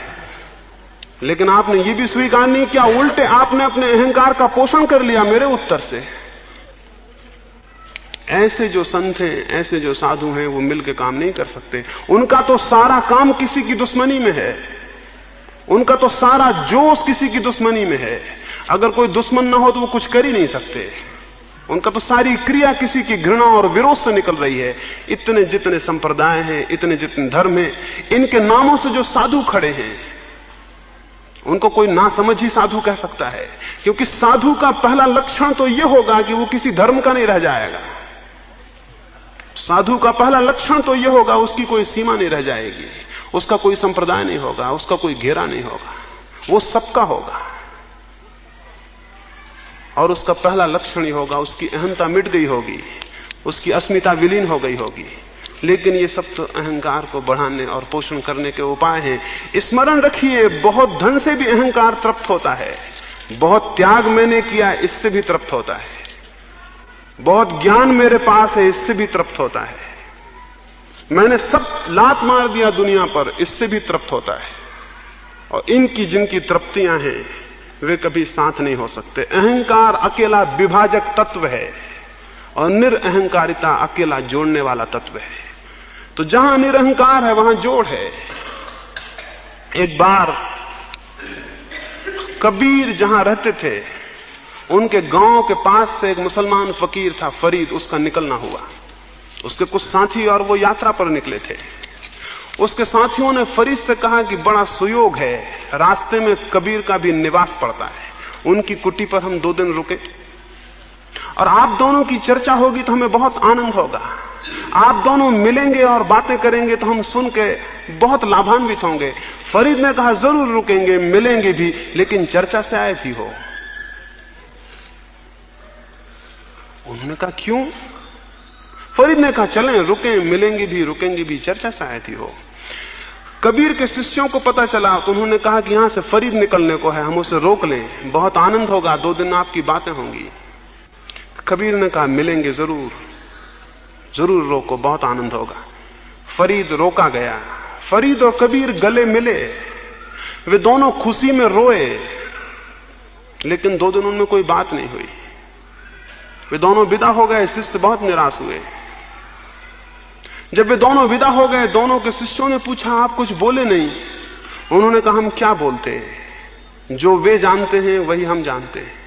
लेकिन आपने ये भी स्वीकार नहीं किया, उल्टे आपने अपने अहंकार का पोषण कर लिया मेरे उत्तर से। ऐसे जो संत हैं, ऐसे जो साधु हैं, वो मिलकर काम नहीं कर सकते। उनका तो सारा काम किसी की दुश्मनी में है, उनका तो सारा जोश किसी की दुश्मनी में है। अगर कोई दुश्मन ना हो तो वो कुछ कर ही नहीं सकते। उनका तो सारी क्रिया किसी की घृणा और विरोध से निकल रही है। इतने जितने संप्रदाय हैं, इतने जितने धर्म हैं, इनके नामों से जो साधु खड़े हैं, उनको कोई नासमझ ही साधु कह सकता है, क्योंकि साधु का पहला लक्षण तो यह होगा कि वो किसी धर्म का नहीं रह जाएगा। साधु का पहला लक्षण तो यह होगा, उसकी कोई सीमा नहीं रह जाएगी, उसका कोई संप्रदाय नहीं होगा, उसका कोई घेरा नहीं होगा, वो सबका होगा। और उसका पहला लक्षण ही होगा, उसकी अहंता मिट गई होगी, उसकी अस्मिता विलीन हो गई होगी। लेकिन ये सब तो अहंकार को बढ़ाने और पोषण करने के उपाय हैं। स्मरण रखिए, बहुत धन से भी अहंकार तृप्त होता है, बहुत त्याग मैंने किया इससे भी तृप्त होता है, बहुत ज्ञान मेरे पास है इससे भी तृप्त होता है, मैंने सब लात मार दिया दुनिया पर इससे भी तृप्त होता है। और इनकी जिनकी तृप्तियां हैं वे कभी साथ नहीं हो सकते। अहंकार अकेला विभाजक तत्व है और निरअहंकारिता अकेला जोड़ने वाला तत्व है। तो जहां निरअहकार है वहां जोड़ है। एक बार कबीर जहां रहते थे, उनके गांव के पास से एक मुसलमान फकीर था, फरीद, उसका निकलना हुआ। उसके कुछ साथी और वो यात्रा पर निकले थे। उसके साथियों ने फरीद से कहा कि बड़ा सुयोग है, रास्ते में कबीर का भी निवास पड़ता है, उनकी कुटी पर हम 2 दिन रुके और आप दोनों की चर्चा होगी तो हमें बहुत आनंद होगा। आप दोनों मिलेंगे और बातें करेंगे तो हम सुन के बहुत लाभान्वित होंगे। फरीद ने कहा, जरूर रुकेंगे, मिलेंगे भी, लेकिन चर्चा से आए भी हो। उन्होंने कहा, क्यों? फरीद ने कहा, चलें, रुकें, मिलेंगे भी, रुकेंगे भी, चर्चा से आए थी हो। कबीर के शिष्यों को पता चला तो उन्होंने कहा कि यहां से फरीद निकलने को है, हम उसे रोक लें, बहुत आनंद होगा, 2 दिन आपकी बातें होंगी। कबीर ने कहा, मिलेंगे जरूर, जरूर रोको, बहुत आनंद होगा। फरीद रोका गया। फरीद और कबीर गले मिले, वे दोनों खुशी में रोए, लेकिन 2 दिन उनमें कोई बात नहीं हुई। वे दोनों विदा हो गए, शिष्य बहुत निराश हुए। जब वे दोनों विदा हो गए, दोनों के शिष्यों ने पूछा, आप कुछ बोले नहीं? उन्होंने कहा, हम क्या बोलते हैं, जो वे जानते हैं वही हम जानते हैं।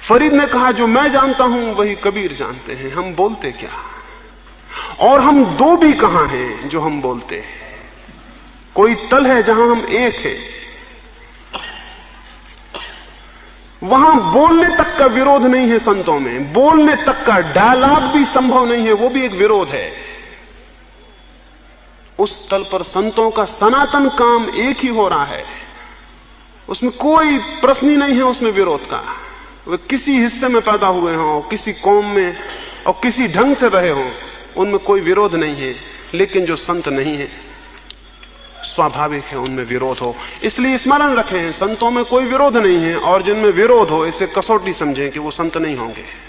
फरीद ने कहा, जो मैं जानता हूं वही कबीर जानते हैं, हम बोलते क्या? और हम 2 भी कहां हैं जो हम बोलते हैं? कोई तल है जहां हम एक हैं, वहां बोलने तक का विरोध नहीं है संतों में, बोलने तक का डायलॉग भी संभव नहीं है, वो भी एक विरोध है। उस तल पर संतों का सनातन काम एक ही हो रहा है, उसमें कोई प्रश्न ही नहीं है उसमें विरोध का। वे किसी हिस्से में पैदा हुए हों, किसी कौम में और किसी ढंग से रहे हों, उनमें कोई विरोध नहीं है। लेकिन जो संत नहीं है, स्वाभाविक है उनमें विरोध हो। इसलिए स्मरण रखें, संतों में कोई विरोध नहीं है, और जिनमें विरोध हो इसे कसौटी समझें कि वो संत नहीं होंगे।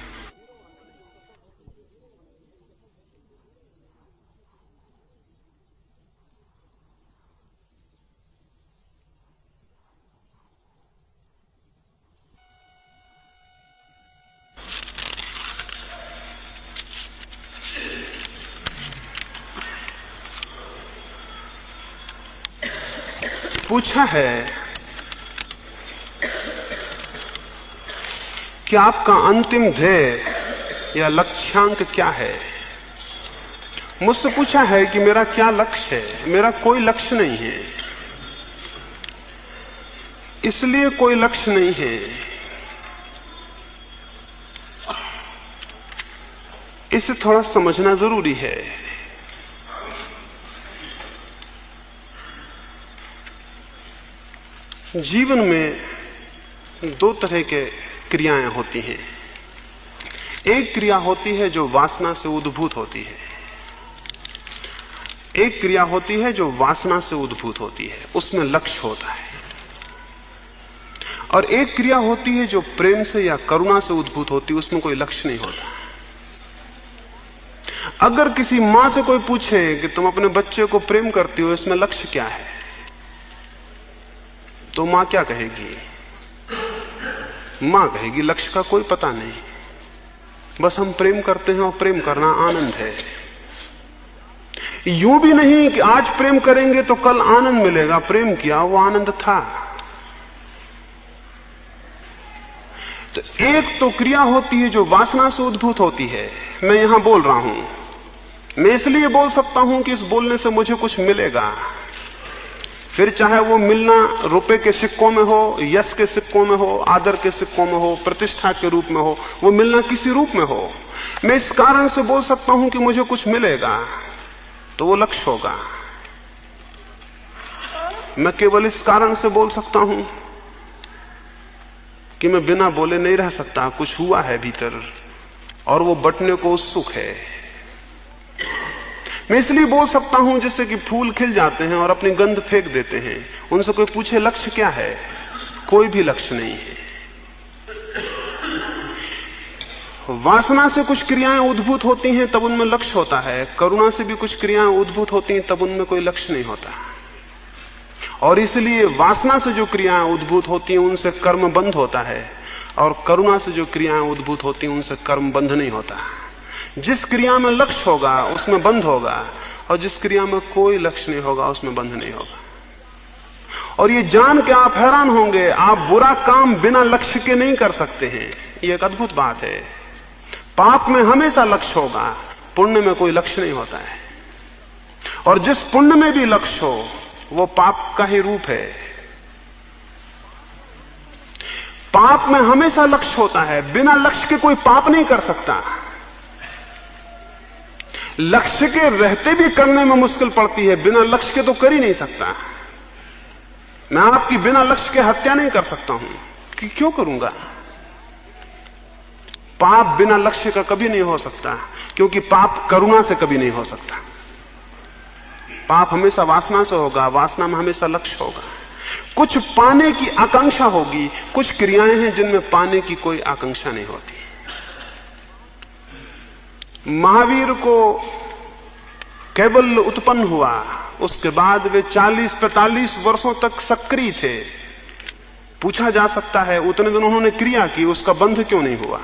पूछा है कि आपका अंतिम ध्येय या लक्ष्यांक क्या है? मुझसे पूछा है कि मेरा क्या लक्ष्य है। मेरा कोई लक्ष्य नहीं है, इसलिए कोई लक्ष्य नहीं है। इसे थोड़ा समझना जरूरी है। जीवन में दो तरह के क्रियाएं होती हैं। एक क्रिया होती है जो वासना से उद्भूत होती है, एक क्रिया होती है जो वासना से उद्भूत होती है, उसमें लक्ष्य होता है। और एक क्रिया होती है जो प्रेम से या करुणा से उद्भूत होती है, उसमें कोई लक्ष्य नहीं होता। अगर किसी मां से कोई पूछे कि तुम अपने बच्चे को प्रेम करती हो, इसमें लक्ष्य क्या है, तो मां क्या कहेगी? मां कहेगी लक्ष्य का कोई पता नहीं, बस हम प्रेम करते हैं और प्रेम करना आनंद है। यूं भी नहीं कि आज प्रेम करेंगे तो कल आनंद मिलेगा, प्रेम किया वो आनंद था। तो एक तो क्रिया होती है जो वासना से उद्भूत होती है। मैं यहां बोल रहा हूं, मैं इसलिए बोल सकता हूं कि इस बोलने से मुझे कुछ मिलेगा, फिर चाहे वो मिलना रुपए के सिक्कों में हो, यश के सिक्कों में हो, आदर के सिक्कों में हो, प्रतिष्ठा के रूप में हो, वो मिलना किसी रूप में हो। मैं इस कारण से बोल सकता हूं कि मुझे कुछ मिलेगा, तो वो लक्ष्य होगा। मैं केवल इस कारण से बोल सकता हूं कि मैं बिना बोले नहीं रह सकता, कुछ हुआ है भीतर और वो बंटने को उत्सुक है। मैं इसलिए बोल सकता हूं जैसे कि फूल खिल जाते हैं और अपनी गंध फेंक देते हैं, उनसे कोई पूछे लक्ष्य क्या है, कोई भी लक्ष्य नहीं है। वासना से कुछ क्रियाएं उद्भूत होती हैं, तब उनमें लक्ष्य होता है। करुणा से भी कुछ क्रियाएं उद्भूत होती हैं, तब उनमें कोई लक्ष्य नहीं होता। और इसलिए वासना से जो क्रियाएं उद्भूत होती हैं उनसे कर्म बंध होता है, और करुणा से जो क्रियाएं उद्भूत होती हैं उनसे कर्म बंध नहीं होता। जिस क्रिया में लक्ष्य होगा उसमें बंध होगा, और जिस क्रिया में कोई लक्ष्य नहीं होगा उसमें बंध नहीं होगा। और ये जान के आप हैरान होंगे, आप बुरा काम बिना लक्ष्य के नहीं कर सकते हैं। ये एक अद्भुत बात है। पाप में हमेशा लक्ष्य होगा, पुण्य में कोई लक्ष्य नहीं होता है। और जिस पुण्य में भी लक्ष्य हो वो पाप का ही रूप है। पाप में हमेशा लक्ष्य होता है, बिना लक्ष्य के कोई पाप नहीं कर सकता। लक्ष्य के रहते भी करने में मुश्किल पड़ती है, बिना लक्ष्य के तो कर ही नहीं सकता। मैं आपकी बिना लक्ष्य के हत्या नहीं कर सकता हूं कि क्यों करूंगा। पाप बिना लक्ष्य का कभी नहीं हो सकता, क्योंकि पाप करुणा से कभी नहीं हो सकता। पाप हमेशा वासना से होगा, वासना में हमेशा लक्ष्य होगा। कुछ पाने की आकांक्षा होगी, कुछ क्रियाएं हैं जिनमें पाने की कोई आकांक्षा नहीं होती। महावीर को कैवल्य उत्पन्न हुआ, उसके बाद वे 40-45 वर्षों तक सक्रिय थे। पूछा जा सकता है उतने दिन उन्होंने क्रिया की, उसका बंध क्यों नहीं हुआ?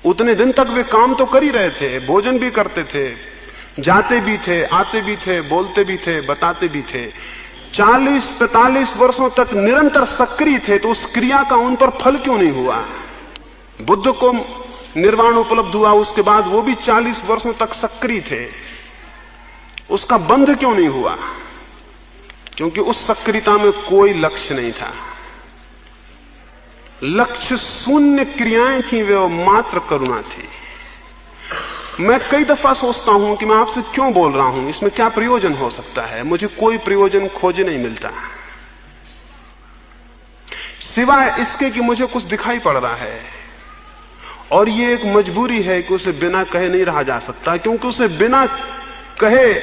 उतने दिन तक वे काम तो कर ही रहे थे, भोजन भी करते थे, जाते भी थे, आते भी थे, बोलते भी थे, बताते भी थे। 40-45 वर्षों तक निरंतर सक्रिय थे, तो उस क्रिया का उन पर फल क्यों नहीं हुआ? बुद्ध को निर्वाण उपलब्ध हुआ, उसके बाद वो भी 40 वर्षों तक सक्रिय थे, उसका बंध क्यों नहीं हुआ? क्योंकि उस सक्रियता में कोई लक्ष्य नहीं था। लक्ष्य शून्य क्रियाएं थी, वे मात्र करुणा थी। मैं कई दफा सोचता हूं कि मैं आपसे क्यों बोल रहा हूं, इसमें क्या प्रयोजन हो सकता है। मुझे कोई प्रयोजन खोजे नहीं मिलता, सिवाय इसके कि मुझे कुछ दिखाई पड़ रहा है, और ये एक मजबूरी है कि उसे बिना कहे नहीं रहा जा सकता। क्योंकि उसे बिना कहे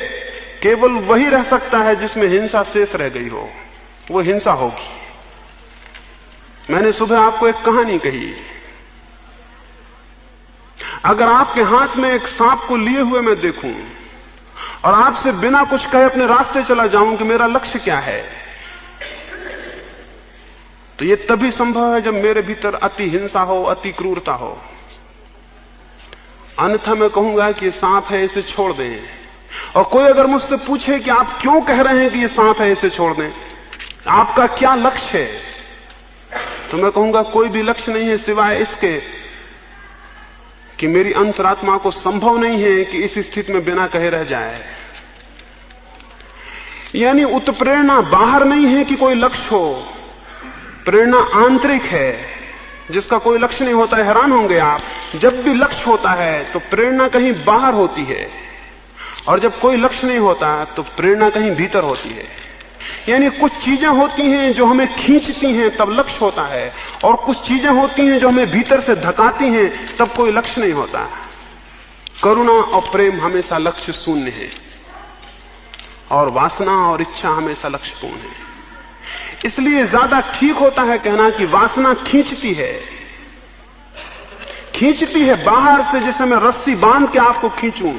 केवल वही रह सकता है जिसमें हिंसा शेष रह गई हो, वो हिंसा होगी। मैंने सुबह आपको एक कहानी कही। अगर आपके हाथ में एक सांप को लिए हुए मैं देखूं और आपसे बिना कुछ कहे अपने रास्ते चला जाऊं कि मेरा लक्ष्य क्या है, तो यह तभी संभव है जब मेरे भीतर अति हिंसा हो, अति क्रूरता हो। अन्यथा मैं कहूंगा कि ये सांप है, इसे छोड़ दें। और कोई अगर मुझसे पूछे कि आप क्यों कह रहे हैं कि ये सांप है, इसे छोड़ दें, आपका क्या लक्ष्य है, तो मैं कहूंगा कोई भी लक्ष्य नहीं है सिवाय इसके कि मेरी अंतरात्मा को संभव नहीं है कि इस स्थिति में बिना कहे रह जाए। यानी उत्प्रेरणा बाहर नहीं है कि कोई लक्ष्य हो, प्रेरणा आंतरिक है जिसका कोई लक्ष्य नहीं होता है। हैरान होंगे आप, जब भी लक्ष्य होता है तो प्रेरणा कहीं बाहर होती है, और जब कोई लक्ष्य नहीं होता तो प्रेरणा कहीं भीतर होती है। यानी कुछ चीजें होती हैं जो हमें खींचती हैं, तब लक्ष्य होता है, और कुछ चीजें होती हैं जो हमें भीतर से धकाती हैं, तब कोई लक्ष्य नहीं होता। करुणा और प्रेम हमेशा लक्ष्य शून्य है, और वासना और इच्छा हमेशा लक्ष्यपूर्ण है। इसलिए ज्यादा ठीक होता है कहना कि वासना खींचती है, खींचती है बाहर से, जैसे मैं रस्सी बांध के आपको खींचूं।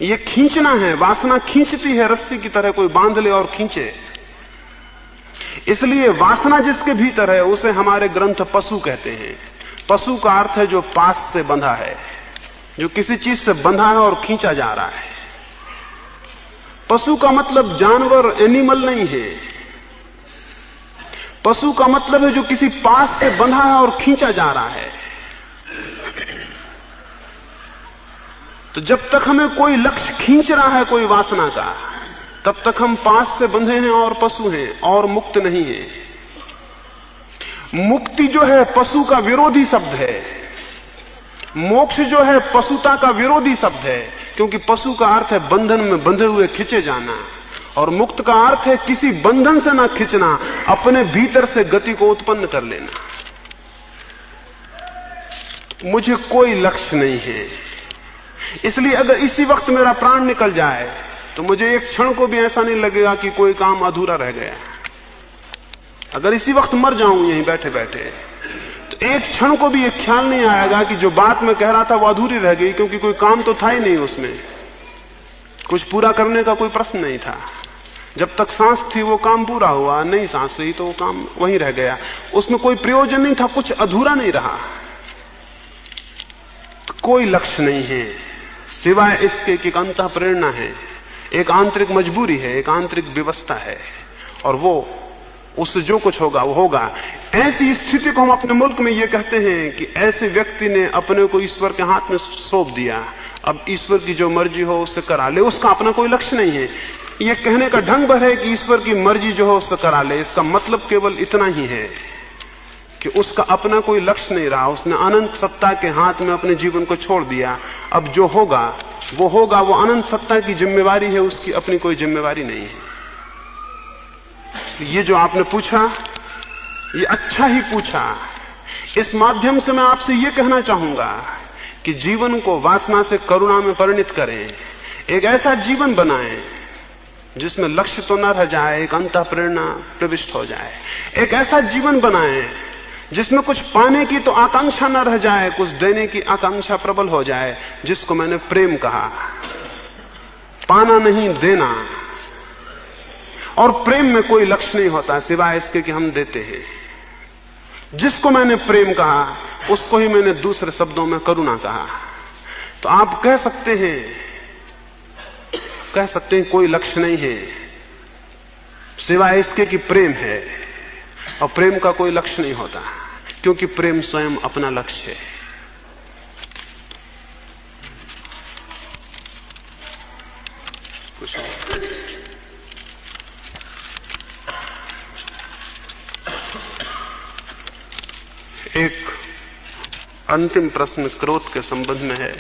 ये खींचना है, वासना खींचती है रस्सी की तरह, कोई बांध ले और खींचे। इसलिए वासना जिसके भीतर है उसे हमारे ग्रंथ पशु कहते हैं। पशु का अर्थ है जो पास से बंधा है, जो किसी चीज से बंधा है और खींचा जा रहा है। पशु का मतलब जानवर, एनिमल नहीं है। पशु का मतलब है जो किसी पास से बंधा है और खींचा जा रहा है। तो जब तक हमें कोई लक्ष्य खींच रहा है कोई वासना का, तब तक हम पास से बंधे हैं और पशु हैं, और मुक्त नहीं है। मुक्ति जो है पशु का विरोधी शब्द है, मोक्ष जो है पशुता का विरोधी शब्द है, क्योंकि पशु का अर्थ है बंधन में बंधे हुए खींचे जाना, और मुक्त का अर्थ है किसी बंधन से ना खींचना, अपने भीतर से गति को उत्पन्न कर लेना। मुझे कोई लक्ष्य नहीं है, इसलिए अगर इसी वक्त मेरा प्राण निकल जाए तो मुझे एक क्षण को भी ऐसा नहीं लगेगा कि कोई काम अधूरा रह गया। अगर इसी वक्त मर जाऊं यहीं बैठे बैठे, तो एक क्षण को भी एक ख्याल नहीं आएगा कि जो बात मैं कह रहा था वो अधूरी रह गई, क्योंकि कोई काम तो था ही नहीं, उसमें कुछ पूरा करने का कोई प्रश्न नहीं था। जब तक सांस थी वो काम पूरा हुआ, नहीं सांस रही तो वो काम वहीं रह गया, उसमें कोई प्रयोजन नहीं था, कुछ अधूरा नहीं रहा। कोई लक्ष्य नहीं है सिवाय इसके कि एक अंतः प्रेरणा है, एक आंतरिक मजबूरी है, एक आंतरिक व्यवस्था है, और वो उससे जो कुछ होगा वो होगा। ऐसी स्थिति को हम अपने मुल्क में ये कहते हैं कि ऐसे व्यक्ति ने अपने को ईश्वर के हाथ में सौंप दिया, अब ईश्वर की जो मर्जी हो उससे करा ले, उसका अपना कोई लक्ष्य नहीं है। ये कहने का ढंग भर है कि ईश्वर की मर्जी जो हो उससे करा ले, इसका मतलब केवल इतना ही है कि उसका अपना कोई लक्ष्य नहीं रहा, उसने अनंत सत्ता के हाथ में अपने जीवन को छोड़ दिया। अब जो होगा, वो अनंत सत्ता की जिम्मेवारी है, उसकी अपनी कोई जिम्मेवारी नहीं है। ये जो आपने पूछा ये अच्छा ही पूछा। इस माध्यम से मैं आपसे ये कहना चाहूंगा कि जीवन को वासना से करुणा में परिणित करें, एक ऐसा जीवन बनाएं जिसमें लक्ष्य तो न रह जाए, एक अंतः प्रेरणा प्रविष्ट हो जाए। एक ऐसा जीवन बनाएं जिसमें कुछ पाने की तो आकांक्षा न रह जाए, कुछ देने की आकांक्षा प्रबल हो जाए, जिसको मैंने प्रेम कहा। पाना नहीं, देना। और प्रेम में कोई लक्ष्य नहीं होता सिवाय इसके कि हम देते हैं। जिसको मैंने प्रेम कहा उसको ही मैंने दूसरे शब्दों में करुणा कहा। तो आप कह सकते हैं कोई लक्ष्य नहीं है सिवाय इसके कि प्रेम है, और प्रेम का कोई लक्ष्य नहीं होता, क्योंकि प्रेम स्वयं अपना लक्ष्य है। कुछ एक अंतिम प्रश्न क्रोध के संबंध में है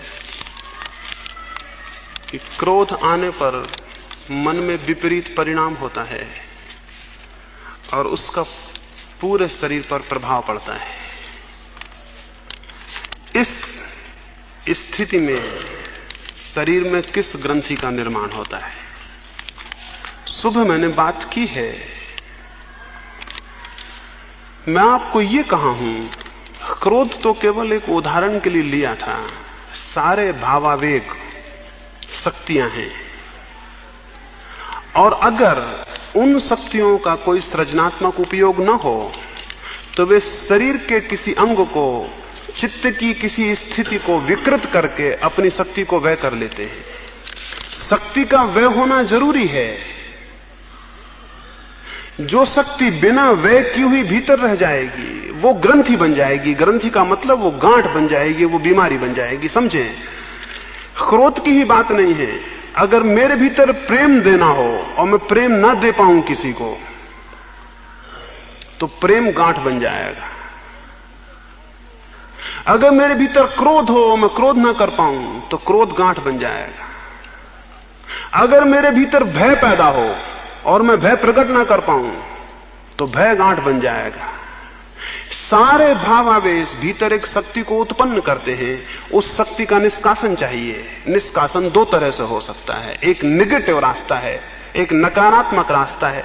कि क्रोध आने पर मन में विपरीत परिणाम होता है और उसका पूरे शरीर पर प्रभाव पड़ता है। इस स्थिति में शरीर में किस ग्रंथि का निर्माण होता है? सुबह मैंने बात की है, मैं आपको ये कहा हूं, क्रोध तो केवल एक उदाहरण के लिए लिया था। सारे भावावेग शक्तियां हैं, और अगर उन शक्तियों का कोई सृजनात्मक उपयोग न हो तो वे शरीर के किसी अंग को, चित्त की किसी स्थिति को विकृत करके अपनी शक्ति को व्यय कर लेते हैं। शक्ति का व्यय होना जरूरी है। जो शक्ति बिना व्यय की हुई भीतर रह जाएगी वो ग्रंथि बन जाएगी। ग्रंथि का मतलब वो गांठ बन जाएगी, वो बीमारी बन जाएगी। समझें, क्रोध की ही बात नहीं है। अगर मेरे भीतर प्रेम देना हो और मैं प्रेम ना दे पाऊं किसी को, तो प्रेम गांठ बन जाएगा। अगर मेरे भीतर क्रोध हो और मैं क्रोध ना कर पाऊं तो क्रोध गांठ बन जाएगा। अगर मेरे भीतर भय पैदा हो और मैं भय प्रकट ना कर पाऊं तो भय गांठ बन जाएगा। सारे भावावेश भीतर एक शक्ति को उत्पन्न करते हैं, उस शक्ति का निष्कासन चाहिए। निष्कासन दो तरह से हो सकता है, एक निगेटिव रास्ता है, एक नकारात्मक रास्ता है।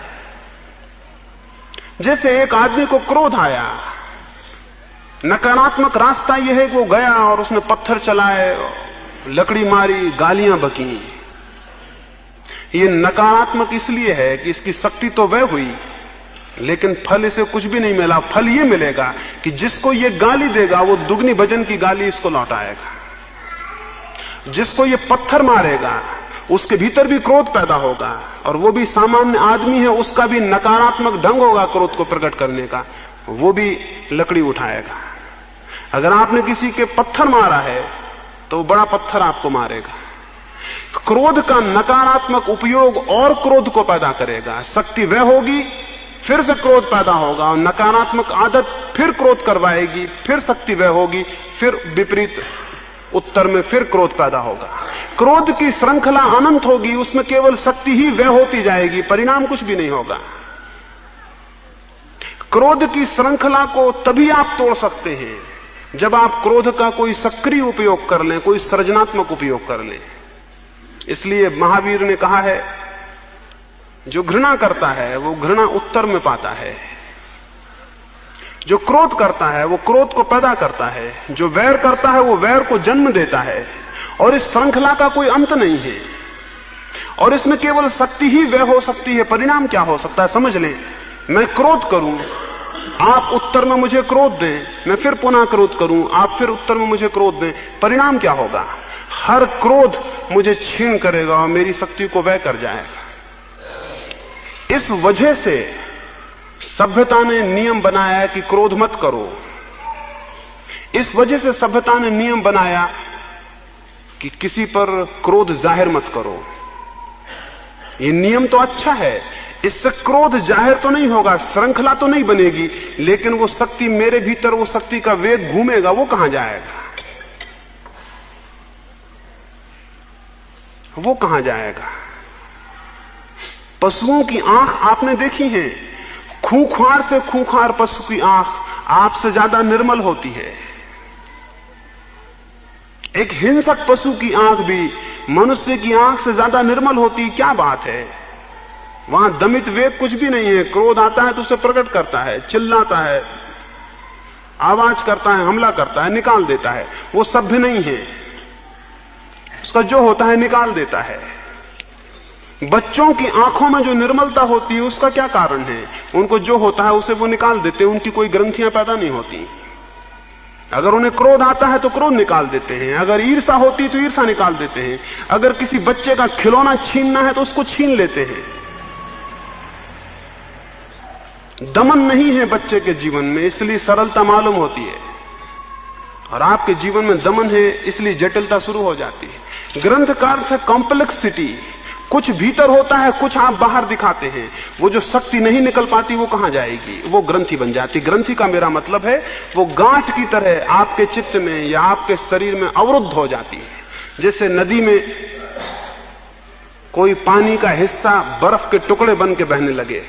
जैसे एक आदमी को क्रोध आया, नकारात्मक रास्ता यह है कि वो गया और उसने पत्थर चलाए, लकड़ी मारी, गालियां बकी। ये नकारात्मक इसलिए है कि इसकी शक्ति तो वह हुई, लेकिन फल इसे कुछ भी नहीं मिला। फल ये मिलेगा कि जिसको ये गाली देगा वो दुगनी भजन की गाली इसको लौटाएगा। जिसको ये पत्थर मारेगा उसके भीतर भी क्रोध पैदा होगा, और वो भी सामान्य आदमी है, उसका भी नकारात्मक ढंग होगा क्रोध को प्रकट करने का, वो भी लकड़ी उठाएगा। अगर आपने किसी के पत्थर मारा है तो बड़ा पत्थर आपको मारेगा। क्रोध का नकारात्मक उपयोग और क्रोध को पैदा करेगा। शक्ति वह होगी, फिर से क्रोध पैदा होगा, और नकारात्मक आदत फिर क्रोध करवाएगी, फिर शक्ति वह होगी, फिर विपरीत उत्तर में फिर क्रोध पैदा होगा। क्रोध की श्रृंखला अनंत होगी, उसमें केवल शक्ति ही वह होती जाएगी, परिणाम कुछ भी नहीं होगा। क्रोध की श्रृंखला को तभी आप तोड़ सकते हैं जब आप क्रोध का कोई सक्रिय उपयोग कर लें, कोई सृजनात्मक उपयोग कर लें। इसलिए महावीर ने कहा है, जो घृणा करता है वो घृणा उत्तर में पाता है, जो क्रोध करता है वो क्रोध को पैदा करता है, जो वैर करता है वो वैर को जन्म देता है। और इस श्रृंखला का कोई अंत नहीं है, और इसमें केवल शक्ति ही वह हो सकती है। परिणाम क्या हो सकता है समझ लें। मैं क्रोध करूं, आप उत्तर में मुझे क्रोध दें, मैं फिर पुनः क्रोध करूं, आप फिर उत्तर में मुझे क्रोध दें, परिणाम क्या होगा? हर क्रोध मुझे छीन करेगा और मेरी शक्ति को वह कर जाएगा। इस वजह से सभ्यता ने नियम बनाया कि क्रोध मत करो। इस वजह से सभ्यता ने नियम बनाया कि किसी पर क्रोध जाहिर मत करो। ये नियम तो अच्छा है, इससे क्रोध जाहिर तो नहीं होगा, श्रृंखला तो नहीं बनेगी, लेकिन वो शक्ति मेरे भीतर, वो शक्ति का वेग घूमेगा, वो कहां जाएगा? वो कहां जाएगा? पशुओं की आंख आपने देखी है, खूंखार से खूंखार पशु की आंख आपसे ज्यादा निर्मल होती है। एक हिंसक पशु की आंख भी मनुष्य की आंख से ज्यादा निर्मल होती। क्या बात है? वहां दमित वेग कुछ भी नहीं है। क्रोध आता है तो उसे प्रकट करता है, चिल्लाता है, आवाज करता है, हमला करता है, निकाल देता है। वो सभ्य नहीं है, उसका जो होता है निकाल देता है। बच्चों की आंखों में जो निर्मलता होती है उसका क्या कारण है? उनको जो होता है उसे वो निकाल देते हैं, उनकी कोई ग्रंथियां पैदा नहीं होती। अगर उन्हें क्रोध आता है तो क्रोध निकाल देते हैं, अगर ईर्षा होती तो ईर्षा निकाल देते हैं, अगर किसी बच्चे का खिलौना छीनना है तो उसको छीन लेते हैं। दमन नहीं है बच्चे के जीवन में, इसलिए सरलता मालूम होती है, और आपके जीवन में दमन है इसलिए जटिलता शुरू हो जाती है। ग्रंथ का अर्थ है कॉम्प्लेक्सिटी। कुछ भीतर होता है, कुछ आप बाहर दिखाते हैं। वो जो शक्ति नहीं निकल पाती वो कहां जाएगी? वो ग्रंथि बन जाती। ग्रंथि का मेरा मतलब है वो गांठ की तरह आपके चित्त में या आपके शरीर में अवरुद्ध हो जाती है। जैसे नदी में कोई पानी का हिस्सा बर्फ के टुकड़े बन के बहने लगे,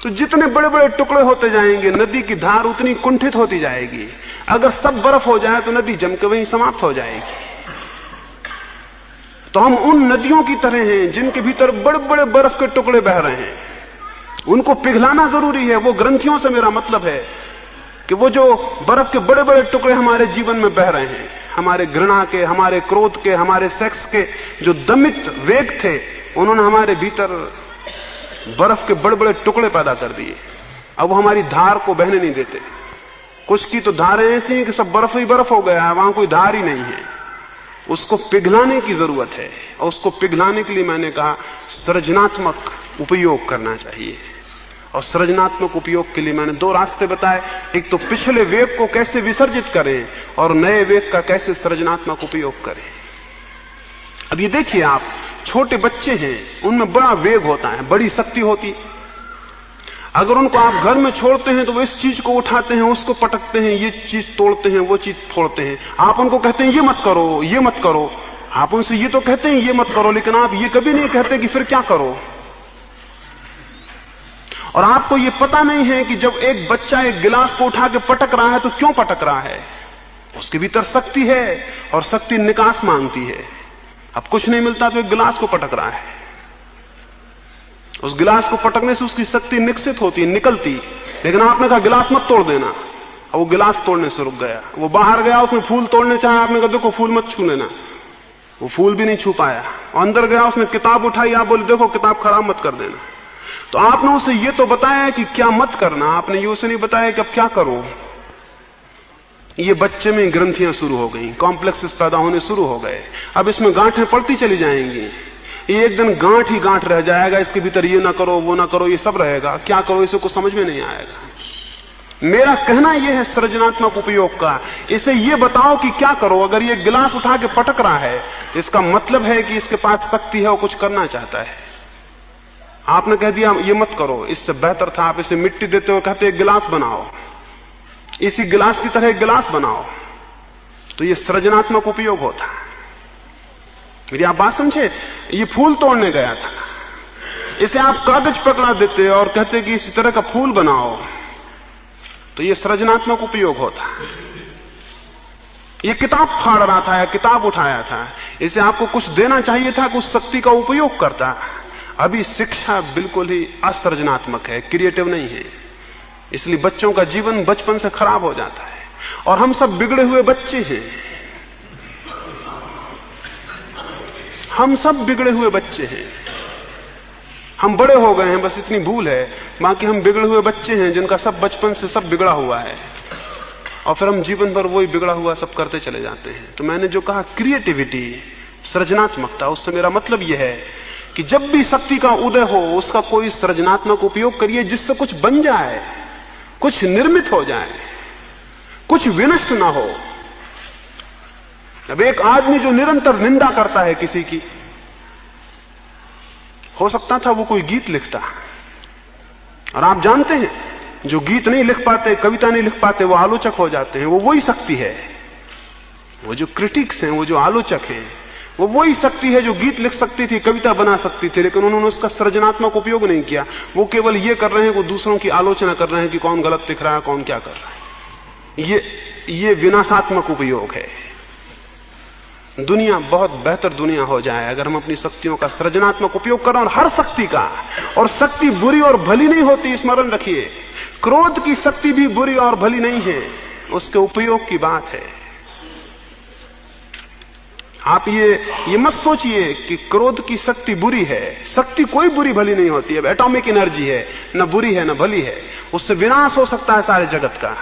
तो जितने बड़े बड़े टुकड़े होते जाएंगे नदी की धार उतनी कुंठित होती जाएगी। अगर सब बर्फ हो जाए तो नदी जम के वहीं समाप्त हो जाएगी। तो हम उन नदियों की तरह हैं जिनके भीतर बड़े बड़े बर्फ के टुकड़े बह रहे हैं, उनको पिघलाना जरूरी है। वो ग्रंथियों से मेरा मतलब है कि वो जो बर्फ के बड़े बड़े टुकड़े हमारे जीवन में बह रहे हैं, हमारे घृणा के, हमारे क्रोध के, हमारे सेक्स के जो दमित वेग थे, उन्होंने हमारे भीतर बर्फ के बड़े बड़े टुकड़े पैदा कर दिए। अब वो हमारी धार को बहने नहीं देते। कुछ की तो धारें ऐसी हैं कि सब बर्फ ही बर्फ हो गया है, वहां कोई धार ही नहीं है। उसको पिघलाने की जरूरत है, और उसको पिघलाने के लिए मैंने कहा सृजनात्मक उपयोग करना चाहिए। और सृजनात्मक उपयोग के लिए मैंने दो रास्ते बताए। एक तो पिछले वेग को कैसे विसर्जित करें और नए वेग का कैसे सृजनात्मक उपयोग करें। अब ये देखिए, आप छोटे बच्चे हैं, उनमें बड़ा वेग होता है, बड़ी शक्ति होती। अगर उनको आप घर में छोड़ते हैं तो वो इस चीज को उठाते हैं, उसको पटकते हैं, ये चीज तोड़ते हैं, वो चीज फोड़ते हैं। आप उनको कहते हैं ये मत करो, ये मत करो, आप उनसे ये तो कहते हैं ये मत करो, लेकिन आप ये कभी नहीं कहते कि फिर क्या करो। और आपको ये पता नहीं है कि जब एक बच्चा एक गिलास को उठा के पटक रहा है तो क्यों पटक रहा है। उसके भीतर शक्ति है और शक्ति निकास मांगती है। अब कुछ नहीं मिलता तो एक गिलास को पटक रहा है। उस गिलास को पटकने से उसकी शक्ति निकसित होती है, निकलती। लेकिन आपने कहा गिलास मत तोड़ देना, और वो गिलास तोड़ने से रुक गया। वो बाहर गया, उसने फूल तोड़ने चाहा, आपने कहा देखो फूल मत छू लेना, वो फूल भी नहीं छू पाया। अंदर गया, उसने किताब उठाई, आप बोले देखो किताब खराब मत कर देना। तो आपने उसे ये तो बताया कि क्या मत करना, आपने ये उसे नहीं बताया कि अब क्या करो। ये बच्चे में ग्रंथियां शुरू हो गई, कॉम्प्लेक्सेस पैदा होने शुरू हो गए। अब इसमें गांठें पड़ती चली जाएंगी। ये एक दिन गांठ ही गांठ रह जाएगा, इसके भीतर ये ना करो वो ना करो, ये सब रहेगा। क्या करो इसे कुछ समझ में नहीं आएगा। मेरा कहना यह है सृजनात्मक उपयोग का, इसे ये बताओ कि क्या करो। अगर ये गिलास उठा के पटक रहा है, इसका मतलब है कि इसके पास शक्ति है और कुछ करना चाहता है। आपने कह दिया ये मत करो, इससे बेहतर था आप इसे मिट्टी देते हो, कहते एक गिलास बनाओ, इसी गिलास की तरह एक गिलास बनाओ, तो ये सृजनात्मक उपयोग होता है। मेरी आप बात समझे। ये फूल तोड़ने गया था, इसे आप कागज पकड़ा देते और कहते कि इसी तरह का फूल बनाओ, तो ये सृजनात्मक उपयोग होता। ये किताब फाड़ रहा था या किताब उठाया था, इसे आपको कुछ देना चाहिए था, कुछ शक्ति का उपयोग करता। अभी शिक्षा बिल्कुल ही असृजनात्मक है, क्रिएटिव नहीं है। इसलिए बच्चों का जीवन बचपन से खराब हो जाता है। और हम सब बिगड़े हुए बच्चे हैं, हम सब बिगड़े हुए बच्चे हैं। हम बड़े हो गए हैं, बस इतनी भूल है, बाकी हम बिगड़े हुए बच्चे हैं जिनका सब बचपन से सब बिगड़ा हुआ है, और फिर हम जीवन भर वही बिगड़ा हुआ सब करते चले जाते हैं। तो मैंने जो कहा क्रिएटिविटी, सृजनात्मकता, उससे मेरा मतलब यह है कि जब भी शक्ति का उदय हो उसका कोई सृजनात्मक उपयोग करिए, जिससे कुछ बन जाए, कुछ निर्मित हो जाए, कुछ विनष्ट ना हो। अब एक आदमी जो निरंतर निंदा करता है किसी की, हो सकता था वो कोई गीत लिखता। और आप जानते हैं जो गीत नहीं लिख पाते, कविता नहीं लिख पाते, वो आलोचक हो जाते हैं। वो वही शक्ति है, वो जो क्रिटिक्स हैं, वो जो आलोचक हैं, वो वही शक्ति है जो गीत लिख सकती थी, कविता बना सकती थी, लेकिन उन्होंने उसका सृजनात्मक उपयोग नहीं किया। वो केवल ये कर रहे हैं, वो दूसरों की आलोचना कर रहे हैं कि कौन गलत दिख रहा है, कौन क्या कर रहा है। ये विनाशात्मक उपयोग है। दुनिया बहुत बेहतर दुनिया हो जाए अगर हम अपनी शक्तियों का सृजनात्मक उपयोग करें, और हर शक्ति का। और शक्ति बुरी और भली नहीं होती, स्मरण रखिए। क्रोध की शक्ति भी बुरी और भली नहीं है, उसके उपयोग की बात है। आप ये मत सोचिए कि क्रोध की शक्ति बुरी है। शक्ति कोई बुरी भली नहीं होती है। एटॉमिक एनर्जी है, न बुरी है न भली है। उससे विनाश हो सकता है सारे जगत का,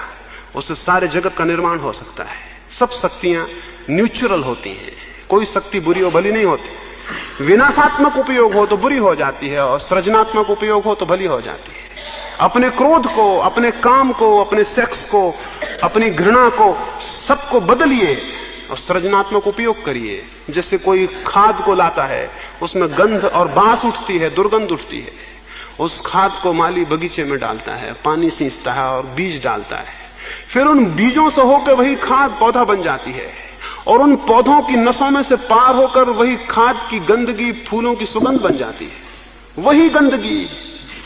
उससे सारे जगत का निर्माण हो सकता है। सब शक्तियां न्यूट्रल होती हैं, कोई शक्ति बुरी और भली नहीं होती। विनाशात्मक उपयोग हो तो बुरी हो जाती है, और सृजनात्मक उपयोग हो तो भली हो जाती है। अपने क्रोध को, अपने काम को, अपने सेक्स को, अपनी घृणा को, सबको बदलिए और सृजनात्मक उपयोग करिए। जैसे कोई खाद को लाता है, उसमें गंध और बास उठती है, दुर्गंध उठती है। उस खाद को माली बगीचे में डालता है, पानी सींचता है और बीज डालता है। फिर उन बीजों से होकर वही खाद पौधा बन जाती है, और उन पौधों की नसों में से पार होकर वही खाद की गंदगी फूलों की सुगंध बन जाती है। वही गंदगी,